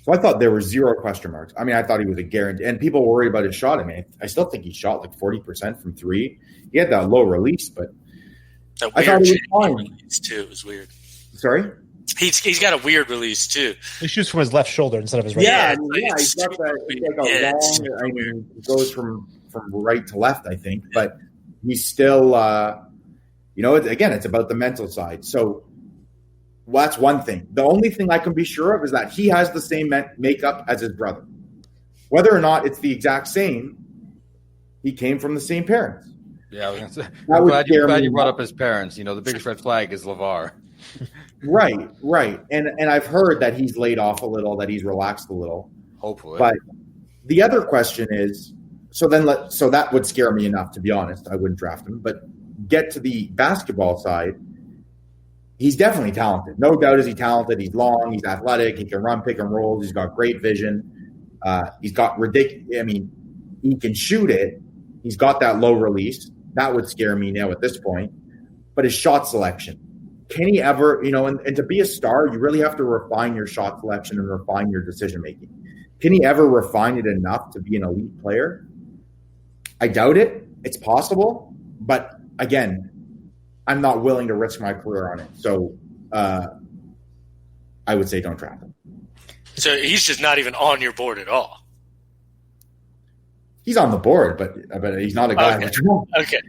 So I thought there were zero question marks. I mean, I thought he was a guarantee. And people were worried about his shot. I mean, I still think he shot like 40% from 3. He had that low release, but I thought he was fine. Release too. It was weird. Sorry? He's got a weird release too. He shoots from his left shoulder instead of his right. Yeah, he's got that. He's like a long. I mean, it goes from right to left, I think. But he's still, you know, again, it's about the mental side. So. Well, that's one thing. The only thing I can be sure of is that he has the same makeup as his brother. Whether or not it's the exact same, he came from the same parents. Yeah, I was gonna say, I'm glad you brought up his parents. You know, the biggest red flag is LeVar. Right. And I've heard that he's laid off a little, that he's relaxed a little. Hopefully. But the other question is, so that would scare me enough, to be honest. I wouldn't draft him. But get to the basketball side. He's definitely talented. No doubt is he talented. He's long. He's athletic. He can run pick and rolls. He's got great vision. He's got ridiculous. I mean, he can shoot it. He's got that low release. That would scare me now at this point. But his shot selection. Can he ever, you know, and to be a star, you really have to refine your shot selection and refine your decision making. Can he ever refine it enough to be an elite player? I doubt it. It's possible. But again, I'm not willing to risk my career on it. So I would say don't draft him. So he's just not even on your board at all. He's on the board, but he's not a guy. Okay. If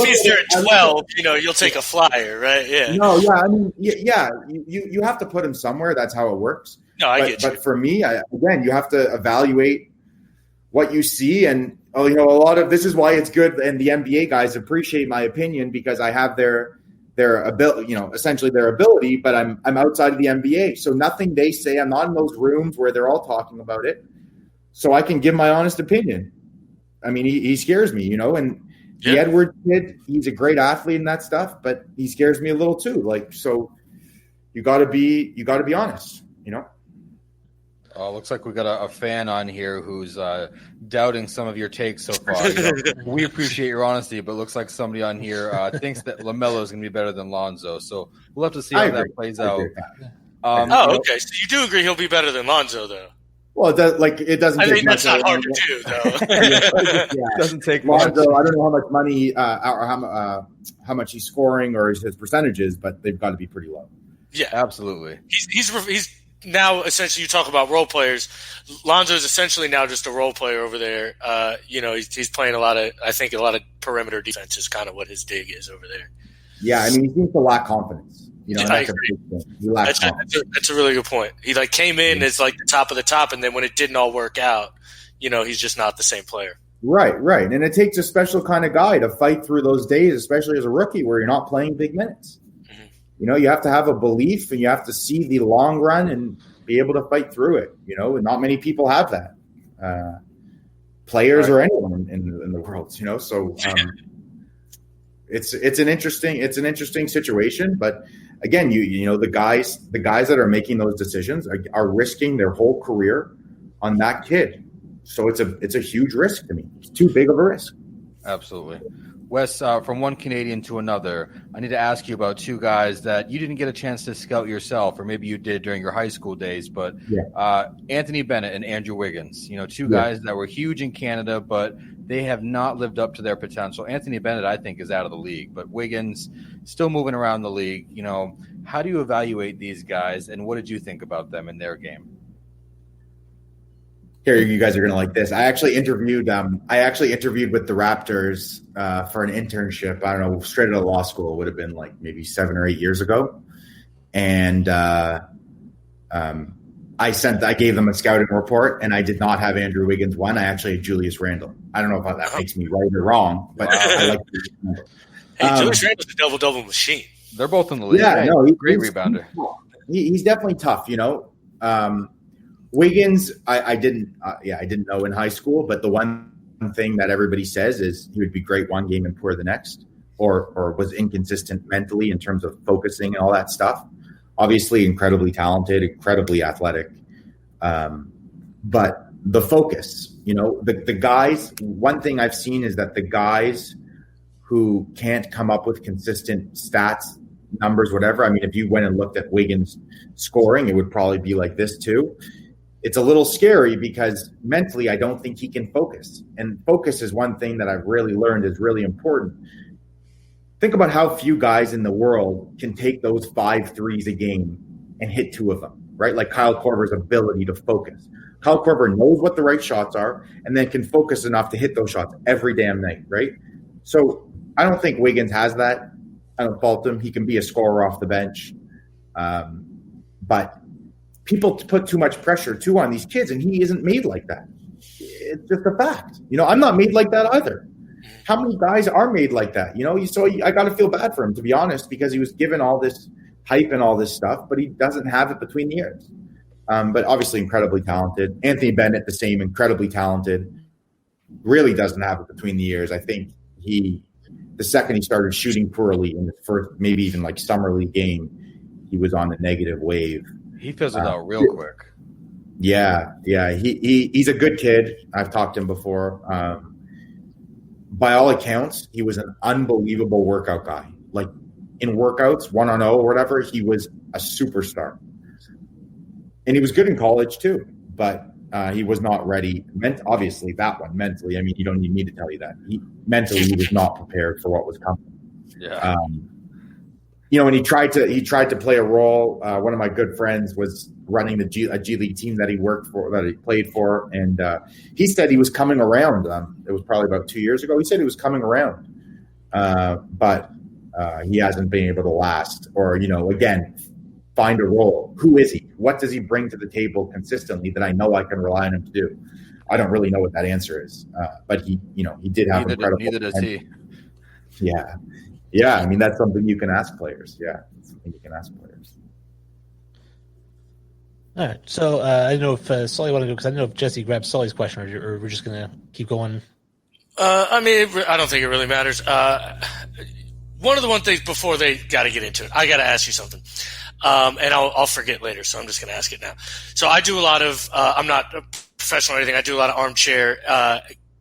he's there at 12, you know, you'll take a flyer, right? Yeah. No, yeah. I mean, yeah. You have to put him somewhere. That's how it works. No, I get you. But for me, again, you have to evaluate what you see, and you know, a lot of this is why it's good, and the NBA guys appreciate my opinion because I have their ability, you know, essentially their ability, but I'm outside of the NBA, so nothing they say, I'm not in those rooms where they're all talking about it, so I can give my honest opinion. I mean, he scares me, you know, and the Edwards kid, he's a great athlete and that stuff, but he scares me a little too. Like, so you got to be honest, you know. Looks like we got a fan on here who's doubting some of your takes so far. You know, we appreciate your honesty, but looks like somebody on here thinks that LaMelo is going to be better than Lonzo. So we'll have to see how that plays out. Okay. So you do agree he'll be better than Lonzo, though? Well, it doesn't. I think that's not hard to do, though. It doesn't take Lonzo. I don't know how much money or how much he's scoring or his percentages, but they've got to be pretty low. Yeah, absolutely. He's now essentially, you talk about role players. Lonzo is essentially now just a role player over there. You know, he's playing a lot of perimeter defense is kind of what his dig is over there. Yeah, I mean, he seems to lack confidence. You know, I agree. That's a really good point. He came in as like the top of the top, and then when it didn't all work out, you know, he's just not the same player. Right. And it takes a special kind of guy to fight through those days, especially as a rookie where you're not playing big minutes. You know, you have to have a belief and you have to see the long run and be able to fight through it, you know, and not many people have that. players or anyone in the world, you know. So it's an interesting situation. But again, you know, the guys that are making those decisions are risking their whole career on that kid. So it's a huge risk to me. It's too big of a risk. Absolutely. Wes, from one Canadian to another, I need to ask you about two guys that you didn't get a chance to scout yourself, or maybe you did during your high school days, but Anthony Bennett and Andrew Wiggins, you know, two guys that were huge in Canada, but they have not lived up to their potential. Anthony Bennett, I think, is out of the league, but Wiggins still moving around the league. You know, how do you evaluate these guys, and what did you think about them in their game? Here, you guys are going to like this. I actually interviewed with the Raptors for an internship. I don't know, straight out of law school. It would have been like maybe 7 or 8 years ago. And I gave them a scouting report, and I did not have Andrew Wiggins one. I actually had Julius Randle. I don't know if that makes me right or wrong, but I like Julius Randle. Hey, Julius Randle's a double-double machine. They're both in the league. Yeah, right? no, great rebounder. He's definitely tough, you know. Wiggins, I didn't know in high school, but the one thing that everybody says is he would be great one game and poor the next, or was inconsistent mentally in terms of focusing and all that stuff. Obviously, incredibly talented, incredibly athletic, but the focus, you know, the guys. One thing I've seen is that the guys who can't come up with consistent stats, numbers, whatever. I mean, if you went and looked at Wiggins' scoring, it would probably be like this too. It's a little scary because mentally I don't think he can focus. And focus is one thing that I've really learned is really important. Think about how few guys in the world can take those 5 threes a game and hit 2 of them, right? Like Kyle Korver's ability to focus. Kyle Korver knows what the right shots are and then can focus enough to hit those shots every damn night, right? So I don't think Wiggins has that. I don't fault him. He can be a scorer off the bench. But people put too much pressure too on these kids, and he isn't made like that. It's just a fact. You know, I'm not made like that either. How many guys are made like that? You know, I got to feel bad for him, to be honest, because he was given all this hype and all this stuff, but he doesn't have it between the ears. But obviously incredibly talented. Anthony Bennett, the same, incredibly talented. Really doesn't have it between the ears. I think the second he started shooting poorly in the first, maybe even like summer league game, he was on a negative wave. He fizzled out real quick. Yeah. He's a good kid. I've talked to him before. By all accounts, he was an unbelievable workout guy. Like in workouts, 1-on-0 or whatever, he was a superstar. And he was good in college too, but he was not ready. Obviously, that one mentally. I mean, you don't need me to tell you that. Mentally, he was not prepared for what was coming. Yeah. You know, and he tried to play a role. One of my good friends was running a G League team that he worked for, that he played for, and he said he was coming around. It was probably about 2 years ago. He said he was coming around, but he hasn't been able to last, or again, find a role. Who is he? What does he bring to the table consistently that I know I can rely on him to do? I don't really know what that answer is, but he did have incredible. Neither does he. Yeah. I mean, that's something you can ask players. Yeah, that's something you can ask players. All right. So I don't know if Sully wanted to go, because I don't know if Jesse grabbed Sully's question, or we're just going to keep going. I mean, I don't think it really matters. One of the things before they got to get into it, I got to ask you something. And I'll forget later, so I'm just going to ask it now. So I do a lot of I'm not a professional or anything. I do a lot of armchair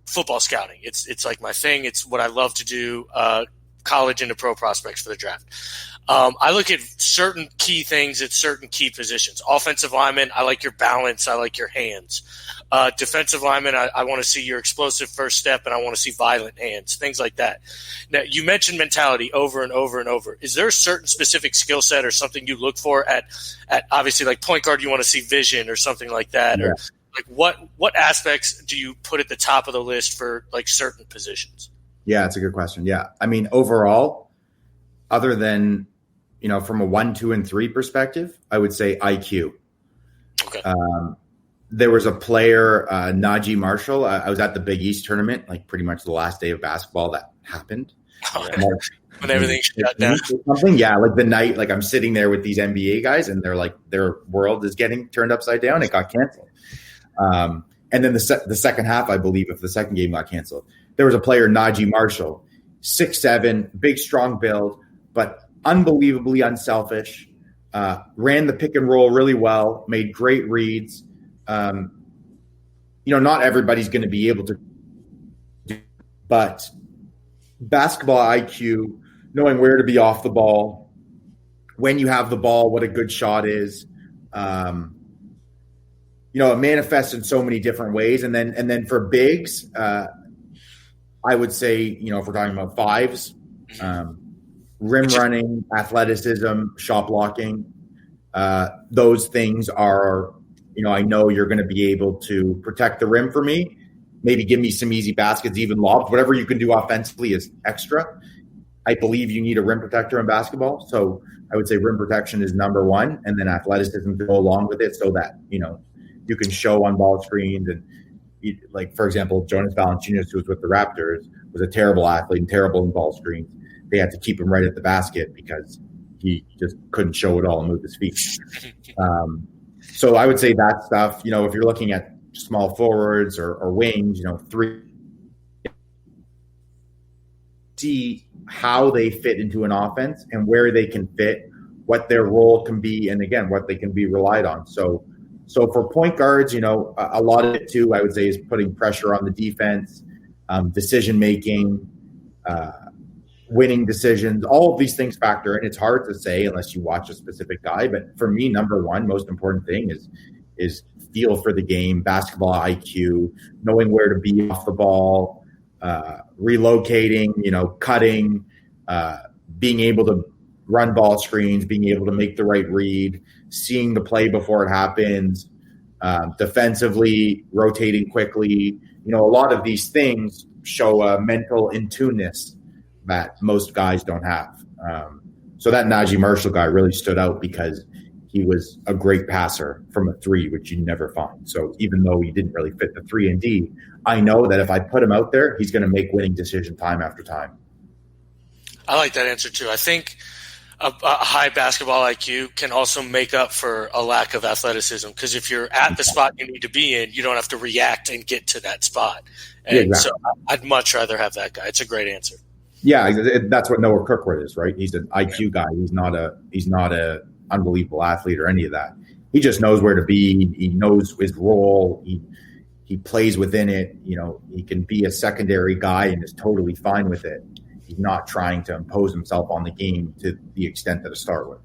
football scouting. It's like my thing. It's what I love to do, college into pro prospects for the draft. I look at certain key things at certain key positions. Offensive lineman, I like your balance. I like your hands. Defensive lineman, I want to see your explosive first step, and I want to see violent hands, things like that. Now, you mentioned mentality over and over and over. Is there a certain specific skill set or something you look for at obviously like point guard, you want to see vision or something like that? Yeah. Or like what aspects do you put at the top of the list for like certain positions? Yeah, it's a good question. Yeah. I mean, overall, other than, from a 1, 2, and 3 perspective, I would say IQ. Okay. There was a player, Najee Marshall. I was at the Big East tournament, like pretty much the last day of basketball that happened. When everything shut down. Something, yeah, like the night, like I'm sitting there with these NBA guys, and they're like, their world is getting turned upside down. It got canceled. And then the second half, I believe, if the second game got canceled, there was a player, Najee Marshall, 6'7", big, strong build, but unbelievably unselfish, ran the pick and roll really well, made great reads. Not everybody's going to be able to do, but basketball IQ, knowing where to be off the ball, when you have the ball, what a good shot is. It manifests in so many different ways. And then for bigs, I would say, if we're talking about fives, rim running, athleticism, shot blocking, those things are, I know you're going to be able to protect the rim for me, maybe give me some easy baskets, even lobs, whatever you can do offensively is extra. I believe you need a rim protector in basketball. So I would say rim protection is number one, and then athleticism to go along with it so that, you can show on ball screens. And like, for example, Jonas Valanciunas, who was with the Raptors, was a terrible athlete and terrible in ball screens. They had to keep him right at the basket because he just couldn't show it all and move his feet. So I would say that stuff, if you're looking at small forwards or wings, three, see how they fit into an offense and where they can fit, what their role can be, and again, what they can be relied on. So for point guards, a lot of it too, I would say, is putting pressure on the defense, decision-making, winning decisions. All of these things factor in. It's hard to say unless you watch a specific guy. But for me, number one, most important thing is feel for the game, basketball IQ, knowing where to be off the ball, relocating, cutting, being able to run ball screens, being able to make the right read, seeing the play before it happens, defensively, rotating quickly. A lot of these things show a mental in-tuneness that most guys don't have. So that Najee Marshall guy really stood out because he was a great passer from a three, which you never find. So even though he didn't really fit the 3 and D, I know that if I put him out there, he's going to make winning decisions time after time. I like that answer too. I think a high basketball IQ can also make up for a lack of athleticism, because if you're at the spot you need to be in, you don't have to react and get to that spot. And yeah, exactly. So I'd much rather have that guy. It's a great answer. Yeah, that's what Noah Kirkwood is, right? He's an IQ guy. He's not a unbelievable athlete or any of that. He just knows where to be. He knows his role. He plays within it. He can be a secondary guy and is totally fine with it. He's not trying to impose himself on the game to the extent that a star would.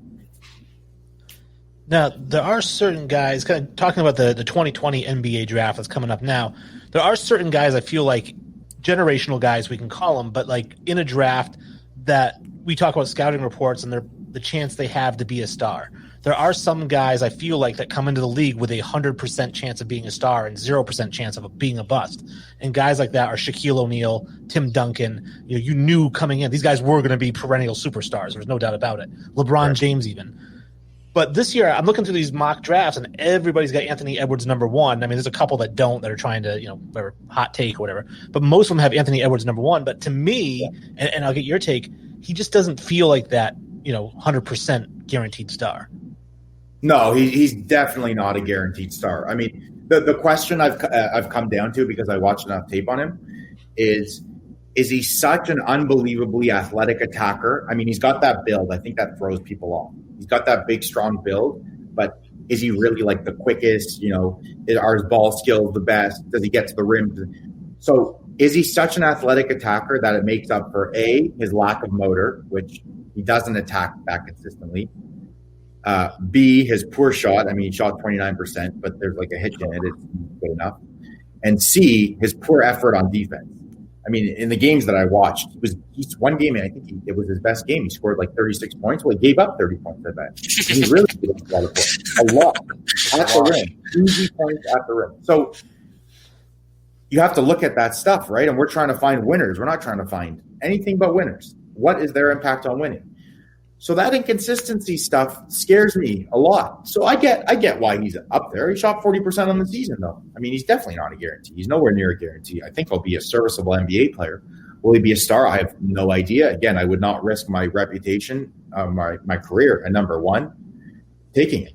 Now, there are certain guys, kind of talking about the 2020 NBA draft that's coming up now, there are certain guys I feel like generational guys, we can call them, but like in a draft that we talk about scouting reports and the chance they have to be a star. There are some guys I feel like that come into the league with 100% chance of being a star and 0% chance of being a bust. And guys like that are Shaquille O'Neal, Tim Duncan. You knew coming in, these guys were going to be perennial superstars. There's no doubt about it. LeBron James even. But this year, I'm looking through these mock drafts, and everybody's got Anthony Edwards number one. I mean, there's a couple that don't, that are trying to, whatever, hot take or whatever. But most of them have Anthony Edwards number one. But to me, and I'll get your take, he just doesn't feel like that, 100% guaranteed star. No, he's definitely not a guaranteed star. I mean, the question I've come down to, because I watched enough tape on him, is he such an unbelievably athletic attacker? I mean, he's got that build. I think that throws people off. He's got that big, strong build, but is he really like the quickest? Are his ball skills the best? Does he get to the rim? So is he such an athletic attacker that it makes up for A, his lack of motor, which he doesn't attack that consistently, B, his poor shot. I mean, he shot 29%, but there's like a hitch in it. It's good enough. And C, his poor effort on defense. I mean, in the games that I watched, he's one game, and I think it was his best game. He scored like 36 points. Well, he gave up 30 points, I bet. He really gave up a lot of points. A lot. At the rim. Easy points at the rim. So you have to look at that stuff, right? And we're trying to find winners. We're not trying to find anything but winners. What is their impact on winning? So that inconsistency stuff scares me a lot. So I get why he's up there. He shot 40% on the season, though. I mean, he's definitely not a guarantee. He's nowhere near a guarantee. I think he'll be a serviceable NBA player. Will he be a star? I have no idea. Again, I would not risk my reputation, my career at number one, taking it.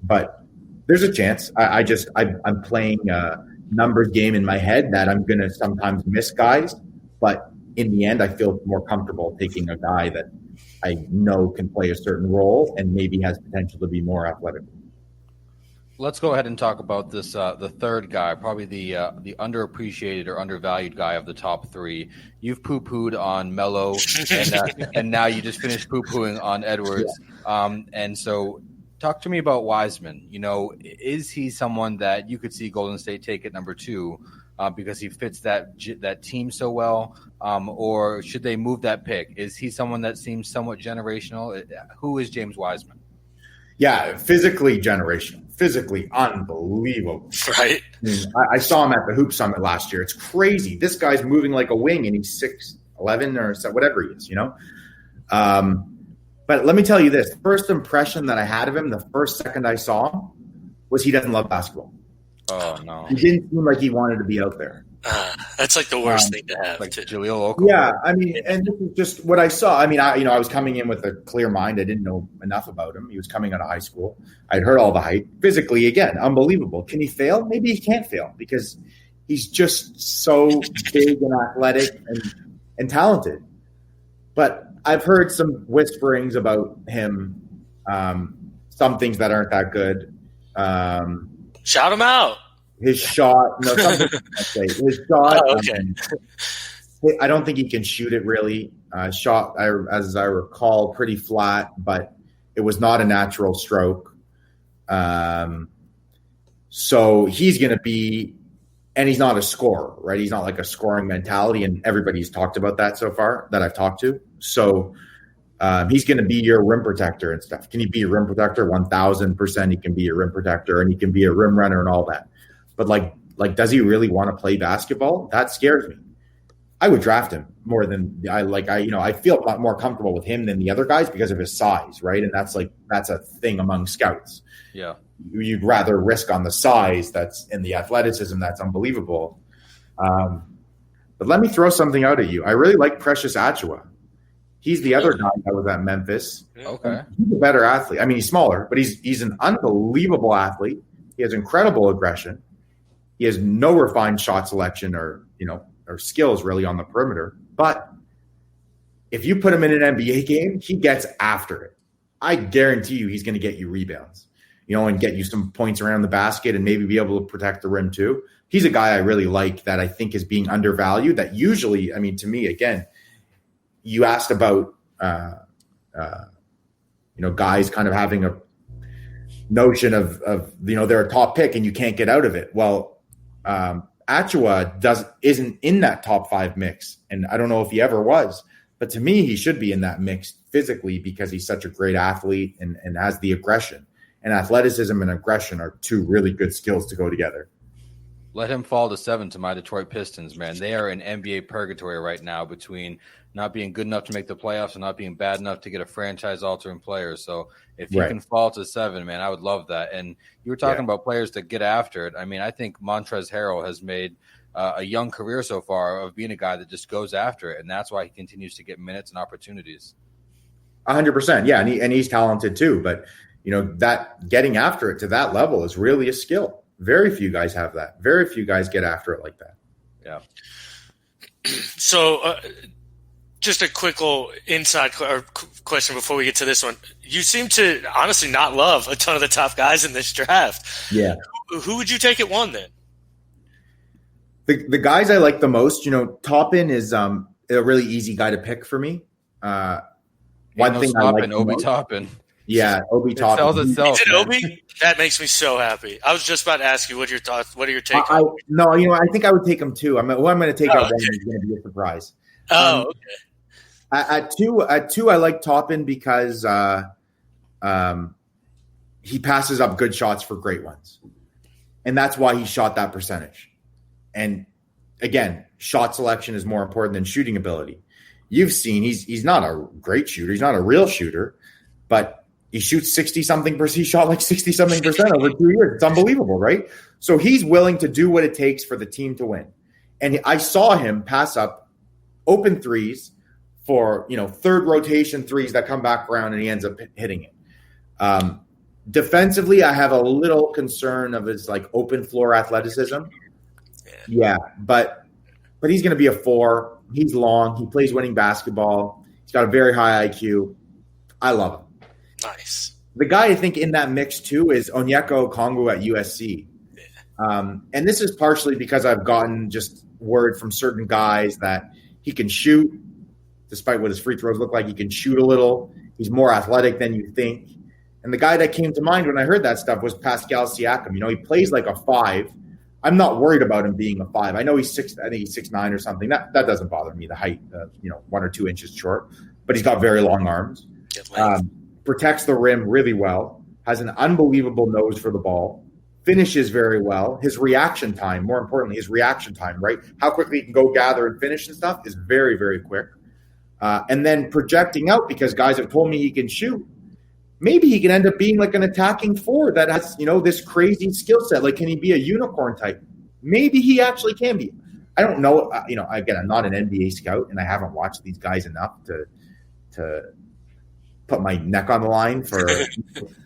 But There's a chance. I'm playing a numbers game in my head that I'm going to sometimes miss guys, but in the end, I feel more comfortable taking a guy that I know can play a certain role and maybe has potential to be more athletic. Let's go ahead and talk about this. The third guy, probably the underappreciated or undervalued guy of the top three. You've poo-pooed on Melo, and now you just finished poo-pooing on Edwards. Yeah. And so, talk to me about Wiseman. Is he someone that you could see Golden State take at number 2 because he fits that team so well, or should they move that pick? Is he someone that seems somewhat generational? Who is James Wiseman? Yeah, physically generational, physically unbelievable. Right. I saw him at the Hoop Summit last year. It's crazy. This guy's moving like a wing, and he's 6'11" or whatever he is, But let me tell you this. The first impression that I had of him, the first second I saw him, was he doesn't love basketball. Oh, no. He didn't seem like he wanted to be out there. That's like the worst thing to have. Like Jaleel Okafor. Yeah, I mean, and this is just what I saw. I mean, I was coming in with a clear mind. I didn't know enough about him. He was coming out of high school. I'd heard all the hype. Physically, again, unbelievable. Can he fail? Maybe he can't fail because he's just so big and athletic and talented. But I've heard some whisperings about him, some things that aren't that good. Shout him out. His shot, something I say. His shot. Oh, okay. I don't think he can shoot it really. Shot, as I recall, pretty flat, but it was not a natural stroke. So he's going to be, and he's not a scorer, right? He's not like a scoring mentality, and everybody's talked about that so far that I've talked to. So he's going to be your rim protector and stuff. Can he be a rim protector? 1,000% he can be a rim protector, and he can be a rim runner and all that. But like, does he really want to play basketball? That scares me. I would draft him more than I feel a lot more comfortable with him than the other guys because of his size, right? And that's a thing among scouts. Yeah. You'd rather risk on the size that's in the athleticism that's unbelievable. But let me throw something out at you. I really like Precious Achiuwa. He's the other guy that was at Memphis. Okay. He's a better athlete. I mean, he's smaller, but he's an unbelievable athlete. He has incredible aggression. He has no refined shot selection or skills really on the perimeter. But if you put him in an NBA game, he gets after it. I guarantee you he's going to get you rebounds, and get you some points around the basket and maybe be able to protect the rim too. He's a guy I really like that I think is being undervalued. That usually, I mean, to me, again, you asked about, guys kind of having a notion of they're a top pick and you can't get out of it. Well, Achiuwa isn't in that top 5 mix, and I don't know if he ever was, but to me, he should be in that mix physically because he's such a great athlete and has the aggression. And athleticism and aggression are 2 really good skills to go together. Let him fall to 7 to my Detroit Pistons, man. They are in NBA purgatory right now between not being good enough to make the playoffs and not being bad enough to get a franchise-altering player. So if you can fall to 7, man, I would love that. And you were talking about players that get after it. I mean, I think Montrezl Harrell has made a young career so far of being a guy that just goes after it, and that's why he continues to get minutes and opportunities. 100%, yeah, and he's talented too. But that getting after it to that level is really a skill. Very few guys have that. Very few guys get after it like that. Yeah. So, just a quick little inside question before we get to this one. You seem to honestly not love a ton of the top guys in this draft. Yeah. Who would you take at 1 then? The guys I like the most, Toppin is a really easy guy to pick for me. One thing I like Obi Toppin. Yeah, Obi Toppin. It sells itself. Is it Obi? That makes me so happy. I was just about to ask you what are your thoughts. What are your takes? I think I would take him too. Who I'm going to take out one is going to be a surprise. Okay. At two, I like Toppin because he passes up good shots for great ones, and that's why he shot that percentage. And again, shot selection is more important than shooting ability. You've seen he's not a great shooter. He's not a real shooter, but he shoots 60-something%. He shot like 60-something% over 2 years. It's unbelievable, right? So he's willing to do what it takes for the team to win. And I saw him pass up open threes for, third rotation threes that come back around and he ends up hitting it. Defensively, I have a little concern of his like open floor athleticism. Yeah, but he's going to be a 4. He's long. He plays winning basketball. He's got a very high IQ. I love him. Nice. The guy I think in that mix too is Onyeka Okongwu at USC. And this is partially because I've gotten just word from certain guys that he can shoot, despite what his free throws look like. He can shoot a little. He's more athletic than you think. And the guy that came to mind when I heard that stuff was Pascal Siakam. You know, he plays like a 5. I'm not worried about him being a 5. I know he's 6. I think he's 6'9" or something. That doesn't bother me. The height, 1 or 2 inches short, but he's got very long arms. Protects the rim really well. Has an unbelievable nose for the ball. Finishes very well. His reaction time, more importantly, right? How quickly he can go gather and finish and stuff is very, very quick. And then projecting out, because guys have told me he can shoot. Maybe he can end up being like an attacking 4 that has, this crazy skill set. Like, can he be a unicorn type? Maybe he actually can be. I don't know. Again, I'm not an NBA scout, and I haven't watched these guys enough to put my neck on the line for a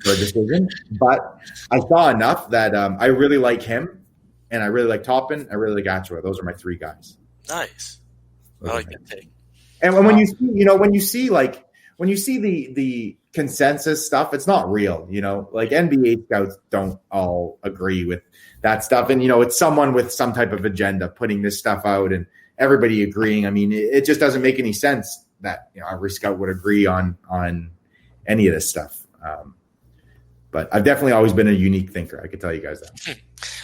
decision. But I saw enough that I really like him, and I really like Toppin. I really like Achua. Those are my 3 guys. Nice. I like that take. And when you see, when you see the consensus stuff, it's not real. Like NBA scouts don't all agree with that stuff, and it's someone with some type of agenda putting this stuff out, and everybody agreeing. I mean, it just doesn't make any sense that every scout would agree on any of this stuff. But I've definitely always been a unique thinker. I can tell you guys that.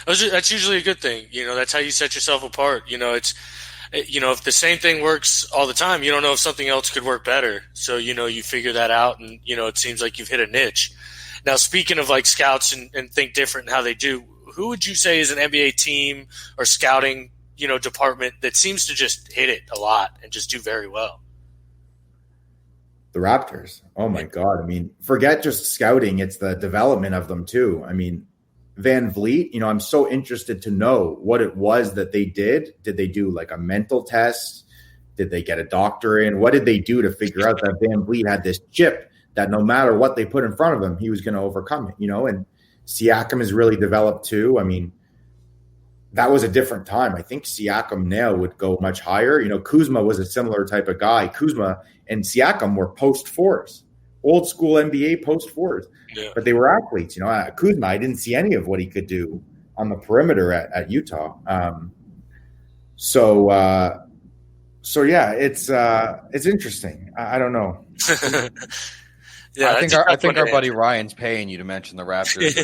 That's usually a good thing. That's how you set yourself apart. It's if the same thing works all the time, you don't know if something else could work better. So, you figure that out, and, it seems like you've hit a niche. Now, speaking of like scouts and think different in how they do, who would you say is an NBA team or scouting, department that seems to just hit it a lot and just do very well? The Raptors. Oh my God. I mean, forget just scouting. It's the development of them too. I mean, Van Vliet, I'm so interested to know what it was that they did. Did they do like a mental test? Did they get a doctor in? What did they do to figure out that Van Vliet had this chip that no matter what they put in front of him, he was going to overcome it, and Siakam has really developed too. I mean, that was a different time. I think Siakam now would go much higher. Kuzma was a similar type of guy. Kuzma and Siakam were post 4s, old school NBA post 4s. Yeah. But they were athletes. Kuzma, I didn't see any of what he could do on the perimeter at Utah. So yeah, it's interesting. I don't know. Yeah, I think our buddy Ryan's paying you to mention the Raptors.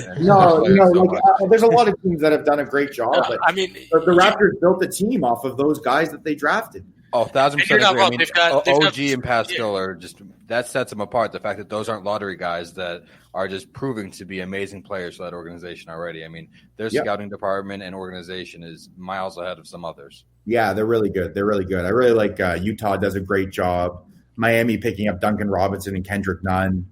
There's a lot of teams that have done a great job. But the Raptors built a team off of those guys that they drafted. Oh, 1,000% agree. I mean, OG and Pascal are just – that sets them apart, the fact that those aren't lottery guys that are just proving to be amazing players for that organization already. I mean, their scouting department and organization is miles ahead of some others. Yeah, they're really good. I really like Utah does a great job. Miami picking up Duncan Robinson and Kendrick Nunn.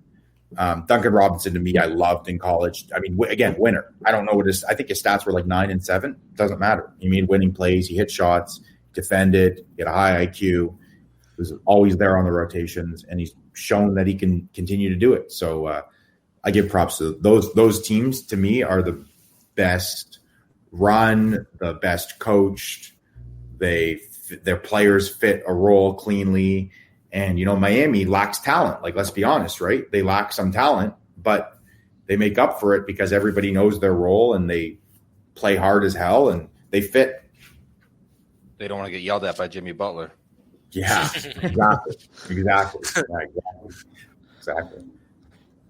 Duncan Robinson, to me, I loved in college. I mean, again, winner. I don't know what I think his stats were like 9 and 7. Doesn't matter. He made winning plays. He hit shots. Defended, he had a high IQ, he was always there on the rotations, and he's shown that he can continue to do it. So I give props to those teams. To me, are the best run, the best coached. Their players fit a role cleanly, and Miami lacks talent. Like, let's be honest, right? They lack some talent, but they make up for it because everybody knows their role and they play hard as hell and they fit. They don't want to get yelled at by Jimmy Butler. Yeah, exactly.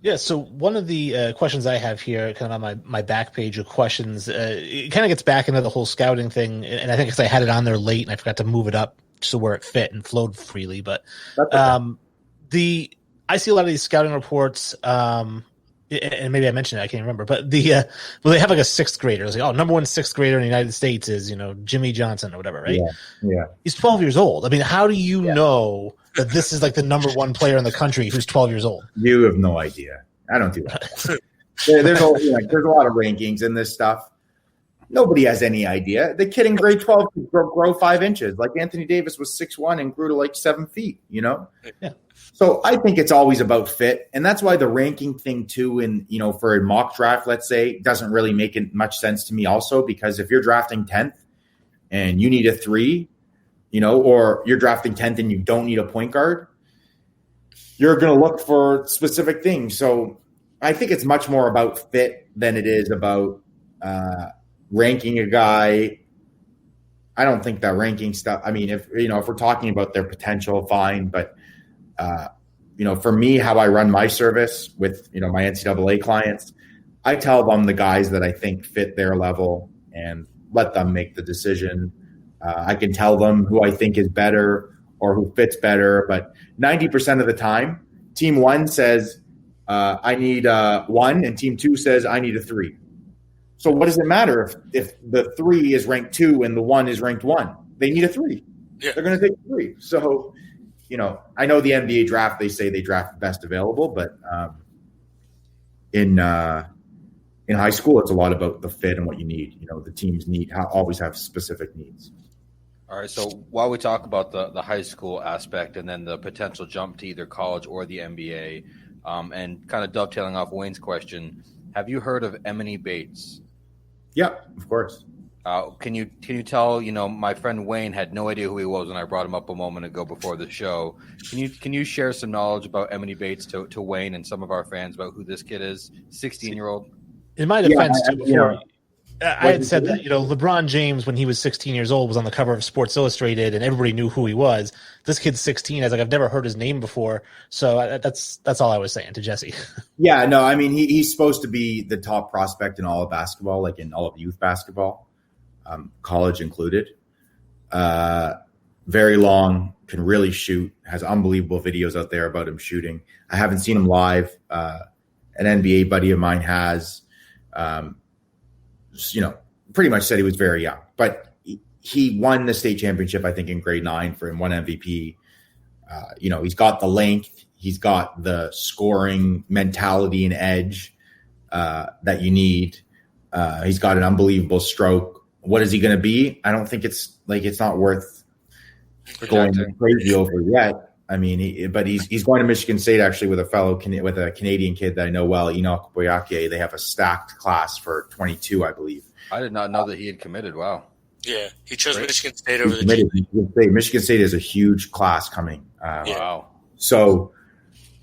Yeah, so one of the questions I have here, kind of on my back page of questions, it kind of gets back into the whole scouting thing, and I think because I had it on there late and I forgot to move it up to where it fit and flowed freely. But I see a lot of these scouting reports. And maybe I mentioned it, I can't remember, but they have like a 6th grader. It's like, number one 6th grader in the United States is, Jimmy Johnson or whatever, right? Yeah. He's 12 years old. I mean, how do you know that this is like the number one player in the country who's 12 years old? You have no idea. I don't do that. There's a lot of rankings in this stuff. Nobody has any idea. The kid in grade 12 could grow 5 inches. Like Anthony Davis was 6'1" and grew to like 7 feet, you know? Yeah. So I think it's always about fit. And that's why the ranking thing too, in, you know, for a mock draft, let's say, doesn't really make much sense to me also, because if you're drafting 10th and you need a 3, you know, or you're drafting 10th and you don't need a point guard, you're going to look for specific things. So I think it's much more about fit than it is about ranking a guy. I don't think that ranking stuff, I mean, if we're talking about their potential, fine. But, you know, for me, how I run my service with, you know, my NCAA clients, I tell them the guys that I think fit their level and let them make the decision. I can tell them who I think is better or who fits better. But 90% of the time, team 1 says, I need 1, and team 2 says, I need a 3. So what does it matter if the 3 is ranked 2 and the 1 is ranked 1? They need a 3. Yeah. They're going to take 3. So, you know, I know the NBA draft, they say they draft the best available, but in high school, it's a lot about the fit and what you need. You know, the teams always have specific needs. All right, so while we talk about the high school aspect and then the potential jump to either college or the NBA, and kind of dovetailing off Wayne's question, have you heard of Emily Bates? Yeah, of course. Can you tell, you know, my friend Wayne had no idea who he was when I brought him up a moment ago before the show. Can you share some knowledge about Emily Bates to Wayne and some of our fans about who this kid is? 16-year-old. In my defense, before I had said that, you know, LeBron James, when he was 16 years old, was on the cover of Sports Illustrated, and everybody knew who he was. This kid's 16. I was like, I've never heard his name before. So that's all I was saying to Jesse. Yeah, no, I mean, he's supposed to be the top prospect in all of basketball, like in all of youth basketball, college included. Very long, can really shoot, has unbelievable videos out there about him shooting. I haven't seen him live. An NBA buddy of mine has. You know, pretty much said he was very young, but he won the state championship, I think, in grade 9 for him, won MVP. You know, he's got the length, he's got the scoring mentality and edge that you need. He's got an unbelievable stroke. What is he going to be? I don't think it's not worth going crazy over yet. I mean, but he's going to Michigan State actually with a Canadian kid that I know well, Enoch Boyake. They have a stacked class for 22, I believe. I did not know that he had committed. Wow. Yeah, he chose Michigan State over the G. Michigan State is a huge class coming. Wow. So,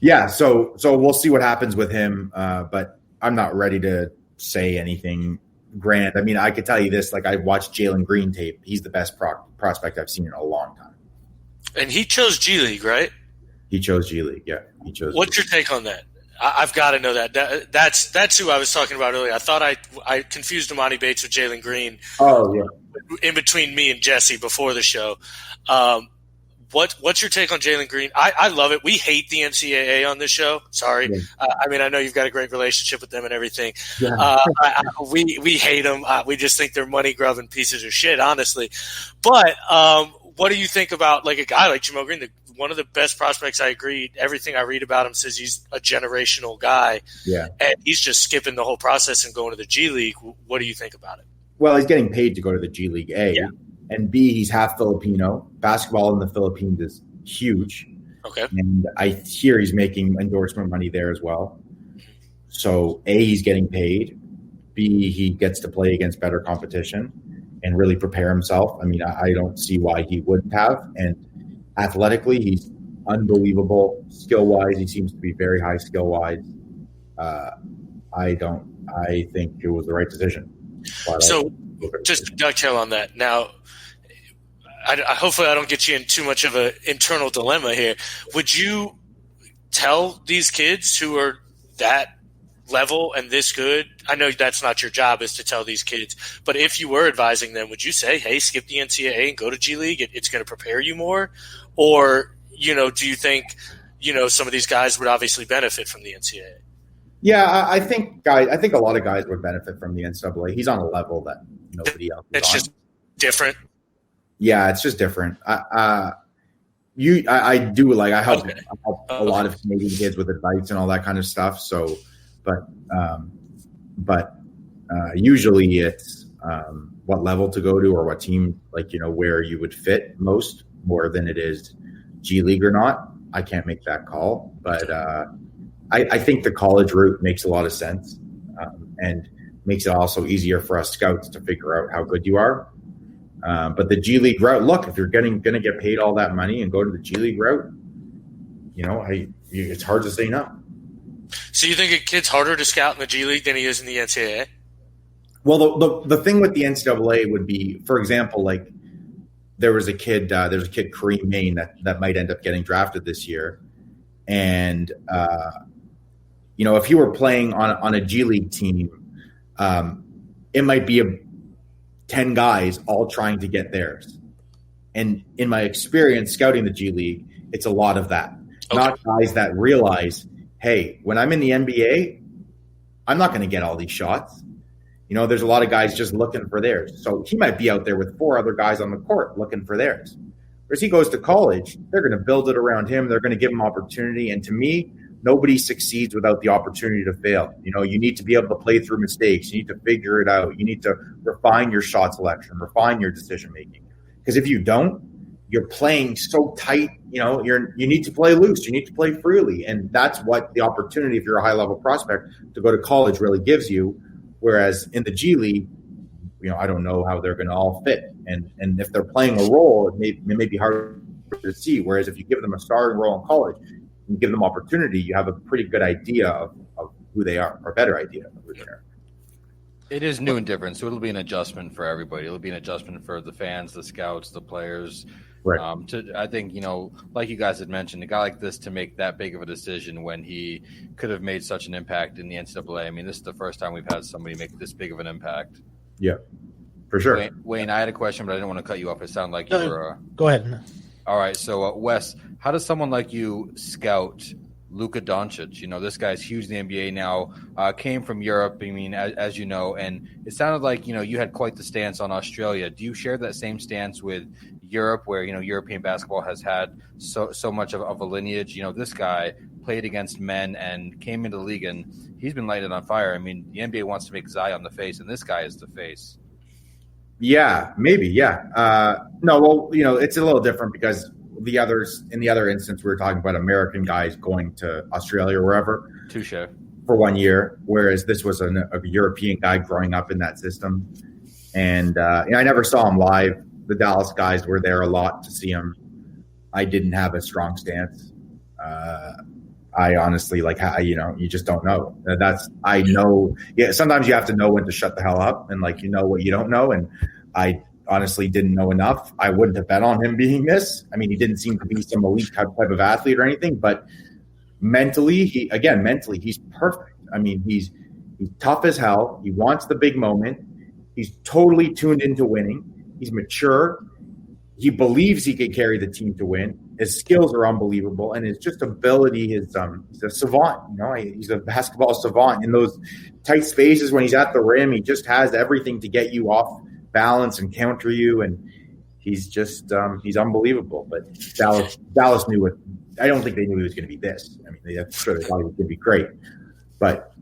yeah, so we'll see what happens with him. But I'm not ready to say anything grand. I mean, I could tell you this: like I watched Jalen Green tape. He's the best prospect I've seen in a long time. And he chose G League, right? He chose G League, yeah. What's your take on that? I've got to know that. That's who I was talking about earlier. I thought I confused Imani Bates with Jalen Green. Oh, yeah. In between me and Jesse before the show. What's your take on Jalen Green? I love it. We hate the NCAA on this show. Sorry. Yeah. I mean, I know you've got a great relationship with them and everything. Yeah. We hate them. We just think they're money-grubbing pieces of shit, honestly. But what do you think about like a guy like Jamal Green, one of the best prospects? I agree. Everything I read about him says he's a generational guy. Yeah. And he's just skipping the whole process and going to the G League. What do you think about it? Well, he's getting paid to go to the G League, A. Yeah. And B, he's half Filipino. Basketball in the Philippines is huge. Okay. And I hear he's making endorsement money there as well. So A, he's getting paid. B, he gets to play against better competition and really prepare himself. I mean, I don't see why he wouldn't have. And athletically, he's unbelievable. Skill-wise, he seems to be very high skill-wise. I think it was the right decision. So just to dovetail on that, now, hopefully I don't get you in too much of an internal dilemma here. Would you tell these kids who are that level and this good? I know that's not your job, is to tell these kids, but if you were advising them, would you say, hey, skip the NCAA and go to G League? It's going to prepare you more? Or, you know, do you think, you know, some of these guys would obviously benefit from the NCAA? Yeah, I think a lot of guys would benefit from the NCAA. He's on a level that nobody else is It's on. just different. Yeah, it's just different. I do like I help a lot of Canadian kids with advice and all that kind of stuff. So, but usually it's what level to go to or what team, where you would fit most more than it is G League or not. I can't make that call, but I think the college route makes a lot of sense and makes it also easier for us scouts to figure out how good you are. But the G League route, look, if you're going to get paid all that money and go to the G League route, it's hard to say no. So you think a kid's harder to scout in the G League than he is in the NCAA? Well, the thing with the NCAA would be, for example, there's a kid Kareem Maine that might end up getting drafted this year. And, if he were playing on a G League team, it might be 10 guys all trying to get theirs. And in my experience scouting the G League, it's a lot of that. Okay. Not guys that realize, hey, when I'm in the NBA, I'm not going to get all these shots. There's a lot of guys just looking for theirs. So he might be out there with 4 other guys on the court looking for theirs. Whereas he goes to college, they're going to build it around him. They're going to give him opportunity. And to me, nobody succeeds without the opportunity to fail. You need to be able to play through mistakes. You need to figure it out. You need to refine your shot selection, refine your decision making. Because if you don't, you're playing so tight. You need to play loose. You need to play freely. And that's what the opportunity, if you're a high level prospect, to go to college really gives you. Whereas in the G League, I don't know how they're going to all fit. And if they're playing a role, it may be hard to see. Whereas if you give them a starting role in college and give them opportunity, you have a pretty good idea of who they are, or a better idea of who they are. It is new and different, so it'll be an adjustment for everybody. It'll be an adjustment for the fans, the scouts, the players. Right. I think, like you guys had mentioned, a guy like this to make that big of a decision when he could have made such an impact in the NCAA. I mean, this is the first time we've had somebody make this big of an impact. Yeah, for sure. Wayne, I had a question, but I didn't want to cut you off. It sounded like you were. Go ahead. All right. So, Wes, how does someone like you scout Luka Doncic? This guy's huge in the NBA now, came from Europe, I mean, as you know, and it sounded like, you had quite the stance on Australia. Do you share that same stance with Europe, where, European basketball has had so much of a lineage? This guy played against men and came into the league, and he's been lighted on fire. I mean, the NBA wants to make Zion the face, and this guy is the face. Yeah, maybe. Yeah. No, well, it's a little different because in the other instance, we were talking about American guys going to Australia or wherever. Touche. For 1 year, whereas this was a European guy growing up in that system. And I never saw him live. The Dallas guys were there a lot to see him. I didn't have a strong stance. I honestly, you just don't know. I know. Yeah, sometimes you have to know when to shut the hell up and what you don't know. And I honestly didn't know enough. I wouldn't have bet on him being this. I mean, he didn't seem to be some elite type of athlete or anything, but mentally, he's perfect. I mean, he's tough as hell. He wants the big moment. He's totally tuned into winning. He's mature. He believes he can carry the team to win. His skills are unbelievable, and his just ability is he's a savant. He's a basketball savant in those tight spaces. When he's at the rim, he just has everything to get you off balance and counter you, and he's just he's unbelievable. But Dallas knew it. I don't think they knew he was going to be this. I mean, they thought he was going to be great, but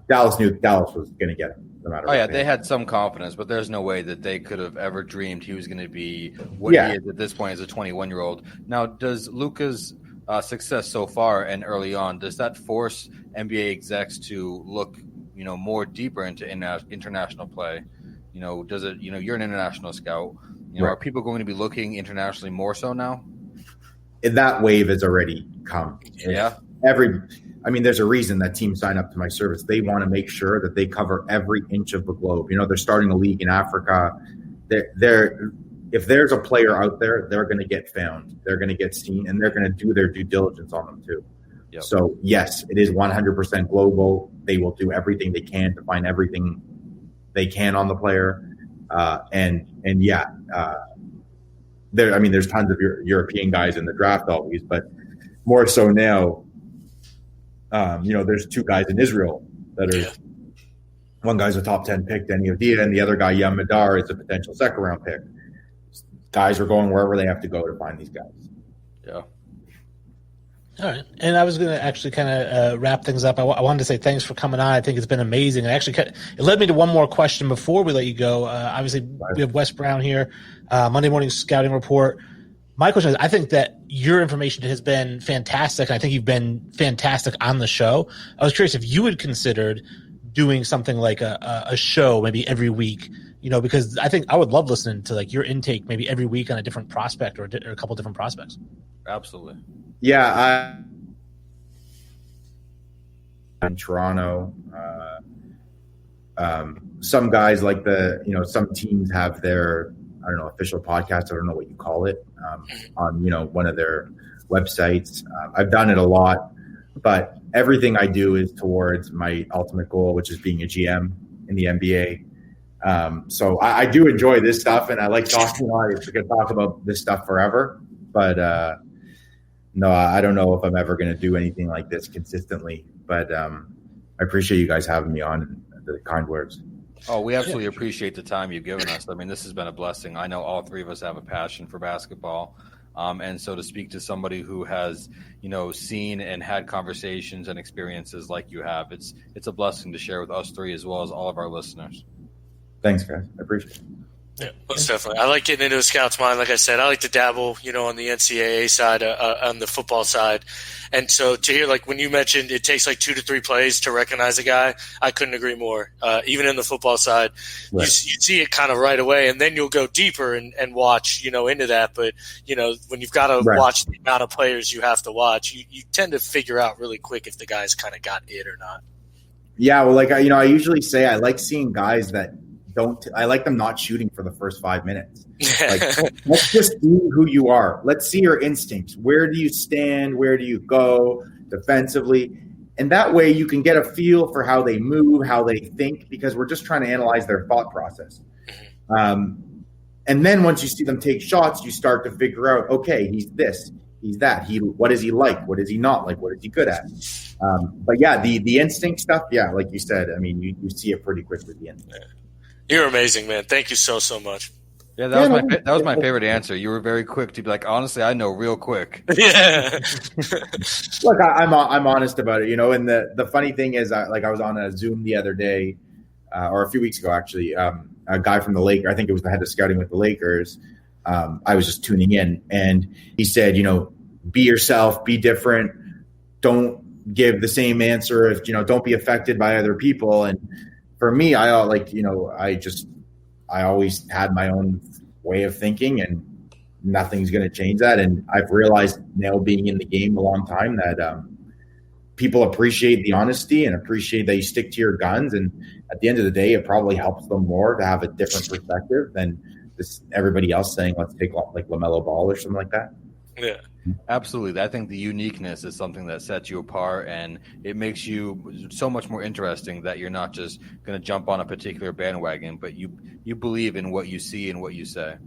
Dallas knew Dallas was going to get him. No matter what. They had some confidence, but there's no way that they could have ever dreamed he was going to be what he is at this point as a 21-year-old. Now, does Luka's success so far and early on, does that force NBA execs to look, more deeper into international play? Does it? You're an international scout. Right. Are people going to be looking internationally more so now? That wave has already come. Yeah. There's a reason that teams sign up to my service. They want to make sure that they cover every inch of the globe. They're starting a league in Africa. If there's a player out there, they're going to get found. They're going to get seen, and they're going to do their due diligence on them too. Yep. So, yes, it is 100% global. They will do everything they can to find everything they can on the player. There's tons of European guys in the draft always, but more so now. There's 2 guys in Israel that are one guy's a top 10 pick, Denny Avdija, and the other guy, Yam Madar, is a potential second-round pick. Guys are going wherever they have to go to find these guys. Yeah. All right. And I was going to actually kind of wrap things up. I wanted to say thanks for coming on. I think it's been amazing. And actually, it led me to one more question before we let you go. Obviously, we have Wes Brown here, Monday Morning Scouting Report. My question is, I think that your information has been fantastic. And I think you've been fantastic on the show. I was curious if you had considered doing something like a show maybe every week, because I think I would love listening to like your intake maybe every week on a different prospect or a couple different prospects. Absolutely. Yeah, in Toronto, some guys like some teams have their, I don't know, official podcast. I don't know what you call it, on, one of their websites. I've done it a lot, but everything I do is towards my ultimate goal, which is being a GM in the NBA. So I do enjoy this stuff, and I like talking. I could talk about this stuff forever, but no, I don't know if I'm ever going to do anything like this consistently, but I appreciate you guys having me on and the kind words. Oh, we absolutely appreciate the time you've given us. I mean, this has been a blessing. I know all three of us have a passion for basketball. And so to speak to somebody who has, seen and had conversations and experiences like you have, it's a blessing to share with us three as well as all of our listeners. Thanks, guys. I appreciate it. Yeah, most definitely. I like getting into a scout's mind. Like I said, I like to dabble, on the NCAA side, on the football side. And so to hear, like when you mentioned it takes like 2 to 3 plays to recognize a guy, I couldn't agree more. Even in the football side, right. You see it kind of right away, and then you'll go deeper and watch, into that. But, when you've got to watch the amount of players you have to watch, you tend to figure out really quick if the guy's kind of got it or not. Yeah, well, I usually say I like seeing guys that I like them not shooting for the first 5 minutes. Let's just see who you are. Let's see your instincts. Where do you stand? Where do you go defensively? And that way you can get a feel for how they move, how they think, because we're just trying to analyze their thought process. And then once you see them take shots, you start to figure out, okay, he's this, he's that. What is he like? What is he not like? What is he good at? But yeah, the instinct stuff, yeah, like you said, I mean, you see it pretty quick with the instinct. You're amazing, man. Thank you so much. Yeah, that was my favorite answer. You were very quick to be like, honestly, I know real quick. Yeah. Look, I'm honest about it, and the funny thing is, I was on a Zoom the other day, or a few weeks ago, actually. A guy from the Lakers, I think it was the head of scouting with the Lakers. I was just tuning in, and he said, be yourself, be different, don't give the same answer. If don't be affected by other people. And for me, I always had my own way of thinking, and nothing's going to change that. And I've realized now, being in the game a long time, that people appreciate the honesty and appreciate that you stick to your guns. And at the end of the day, it probably helps them more to have a different perspective than everybody else saying, let's take like LaMelo Ball or something like that. Yeah. Absolutely. I think the uniqueness is something that sets you apart, and it makes you so much more interesting that you're not just going to jump on a particular bandwagon, but you believe in what you see and what you say.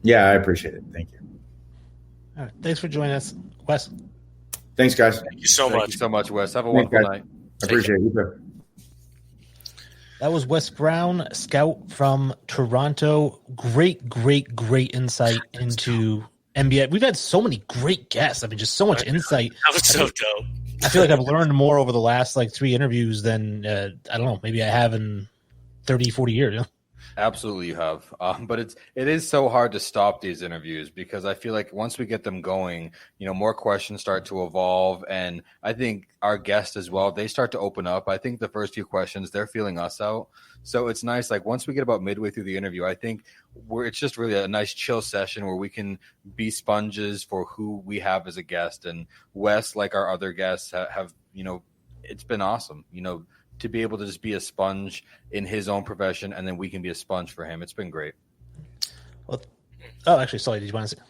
Yeah, I appreciate it. Thank you. All right. Thanks for joining us, Wes. Thank you so much. Thank you so much, Wes. Have a wonderful night. I appreciate it. That was Wes Brown, scout from Toronto. Great insight into NBA. We've had so many great guests. I mean, just so much insight. That was so dope. I feel like I've learned more over the last 3 interviews than, I don't know, maybe I have in 30, 40 years. Absolutely you have. But it is so hard to stop these interviews, because I feel like once we get them going, more questions start to evolve. And I think our guests as well, they start to open up. I think the first few questions, they're feeling us out. So it's nice. Like once we get about midway through the interview, I think it's just really a nice chill session where we can be sponges for who we have as a guest. And Wes, like our other guests, have it's been awesome, to be able to just be a sponge in his own profession, and then we can be a sponge for him. It's been great. Well, actually, sorry, did you want to say?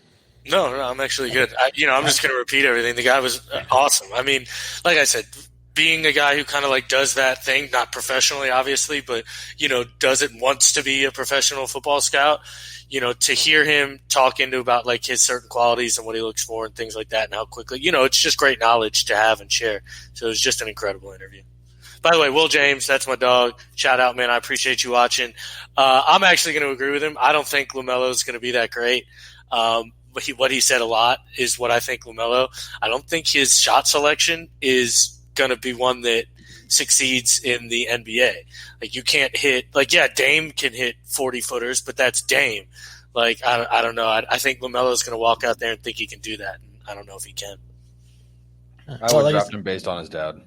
No, I'm actually good. I'm just going to repeat everything. The guy was awesome. I mean, like I said, being a guy who kind of does that thing, not professionally, obviously, but, does it wants to be a professional football scout, to hear him talk into about his certain qualities and what he looks for and things like that, and how quickly, it's just great knowledge to have and share. So it was just an incredible interview. By the way, Will James, that's my dog. Shout out, man. I appreciate you watching. I'm actually going to agree with him. I don't think LaMelo is going to be that great. what he said a lot is what I think LaMelo. I don't think his shot selection is going to be one that succeeds in the NBA. Like, you can't hit, like, yeah, Dame can hit 40-footers, but that's Dame. Like, I don't know. I think LaMelo's going to walk out there and think he can do that. And I don't know if he can. I would draft him based on his dad.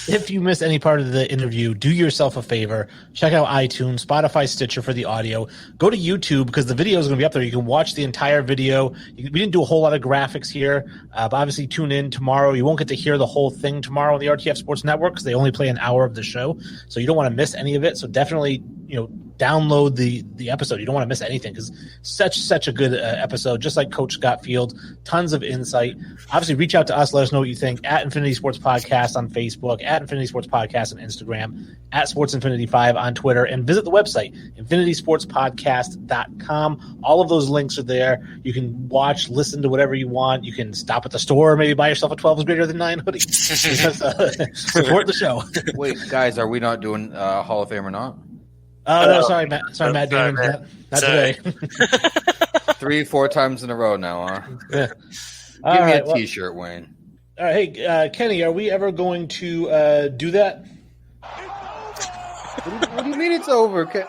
If you missed any part of the interview, do yourself a favor. Check out iTunes, Spotify, Stitcher for the audio. Go to YouTube because the video is going to be up there. You can watch the entire video. We didn't do a whole lot of graphics here, but obviously tune in tomorrow. You won't get to hear the whole thing tomorrow on the RTF Sports Network because they only play an hour of the show. So you don't want to miss any of it. So definitely, download the episode. You don't want to miss anything because such a good episode, just like Coach Scott Field. Tons of insight. Obviously, reach out to us. Let us know what you think at Infinity Sports Podcast on Facebook, at Infinity Sports Podcast on Instagram, at Sports Infinity 5 on Twitter, and visit the website, infinitysportspodcast.com. All of those links are there. You can watch, listen to whatever you want. You can stop at the store, maybe buy yourself a 12 is greater than 9 hoodie. Support the show. Wait, guys, are we not doing Hall of Fame or not? Oh, no, sorry, Matt. Sorry, Matt Damon. Not today. 3-4 times in a row now, huh? Yeah. Give me a T-shirt, Wayne. All right, hey, Kenny, are we ever going to do that? What do you mean it's over, Ken?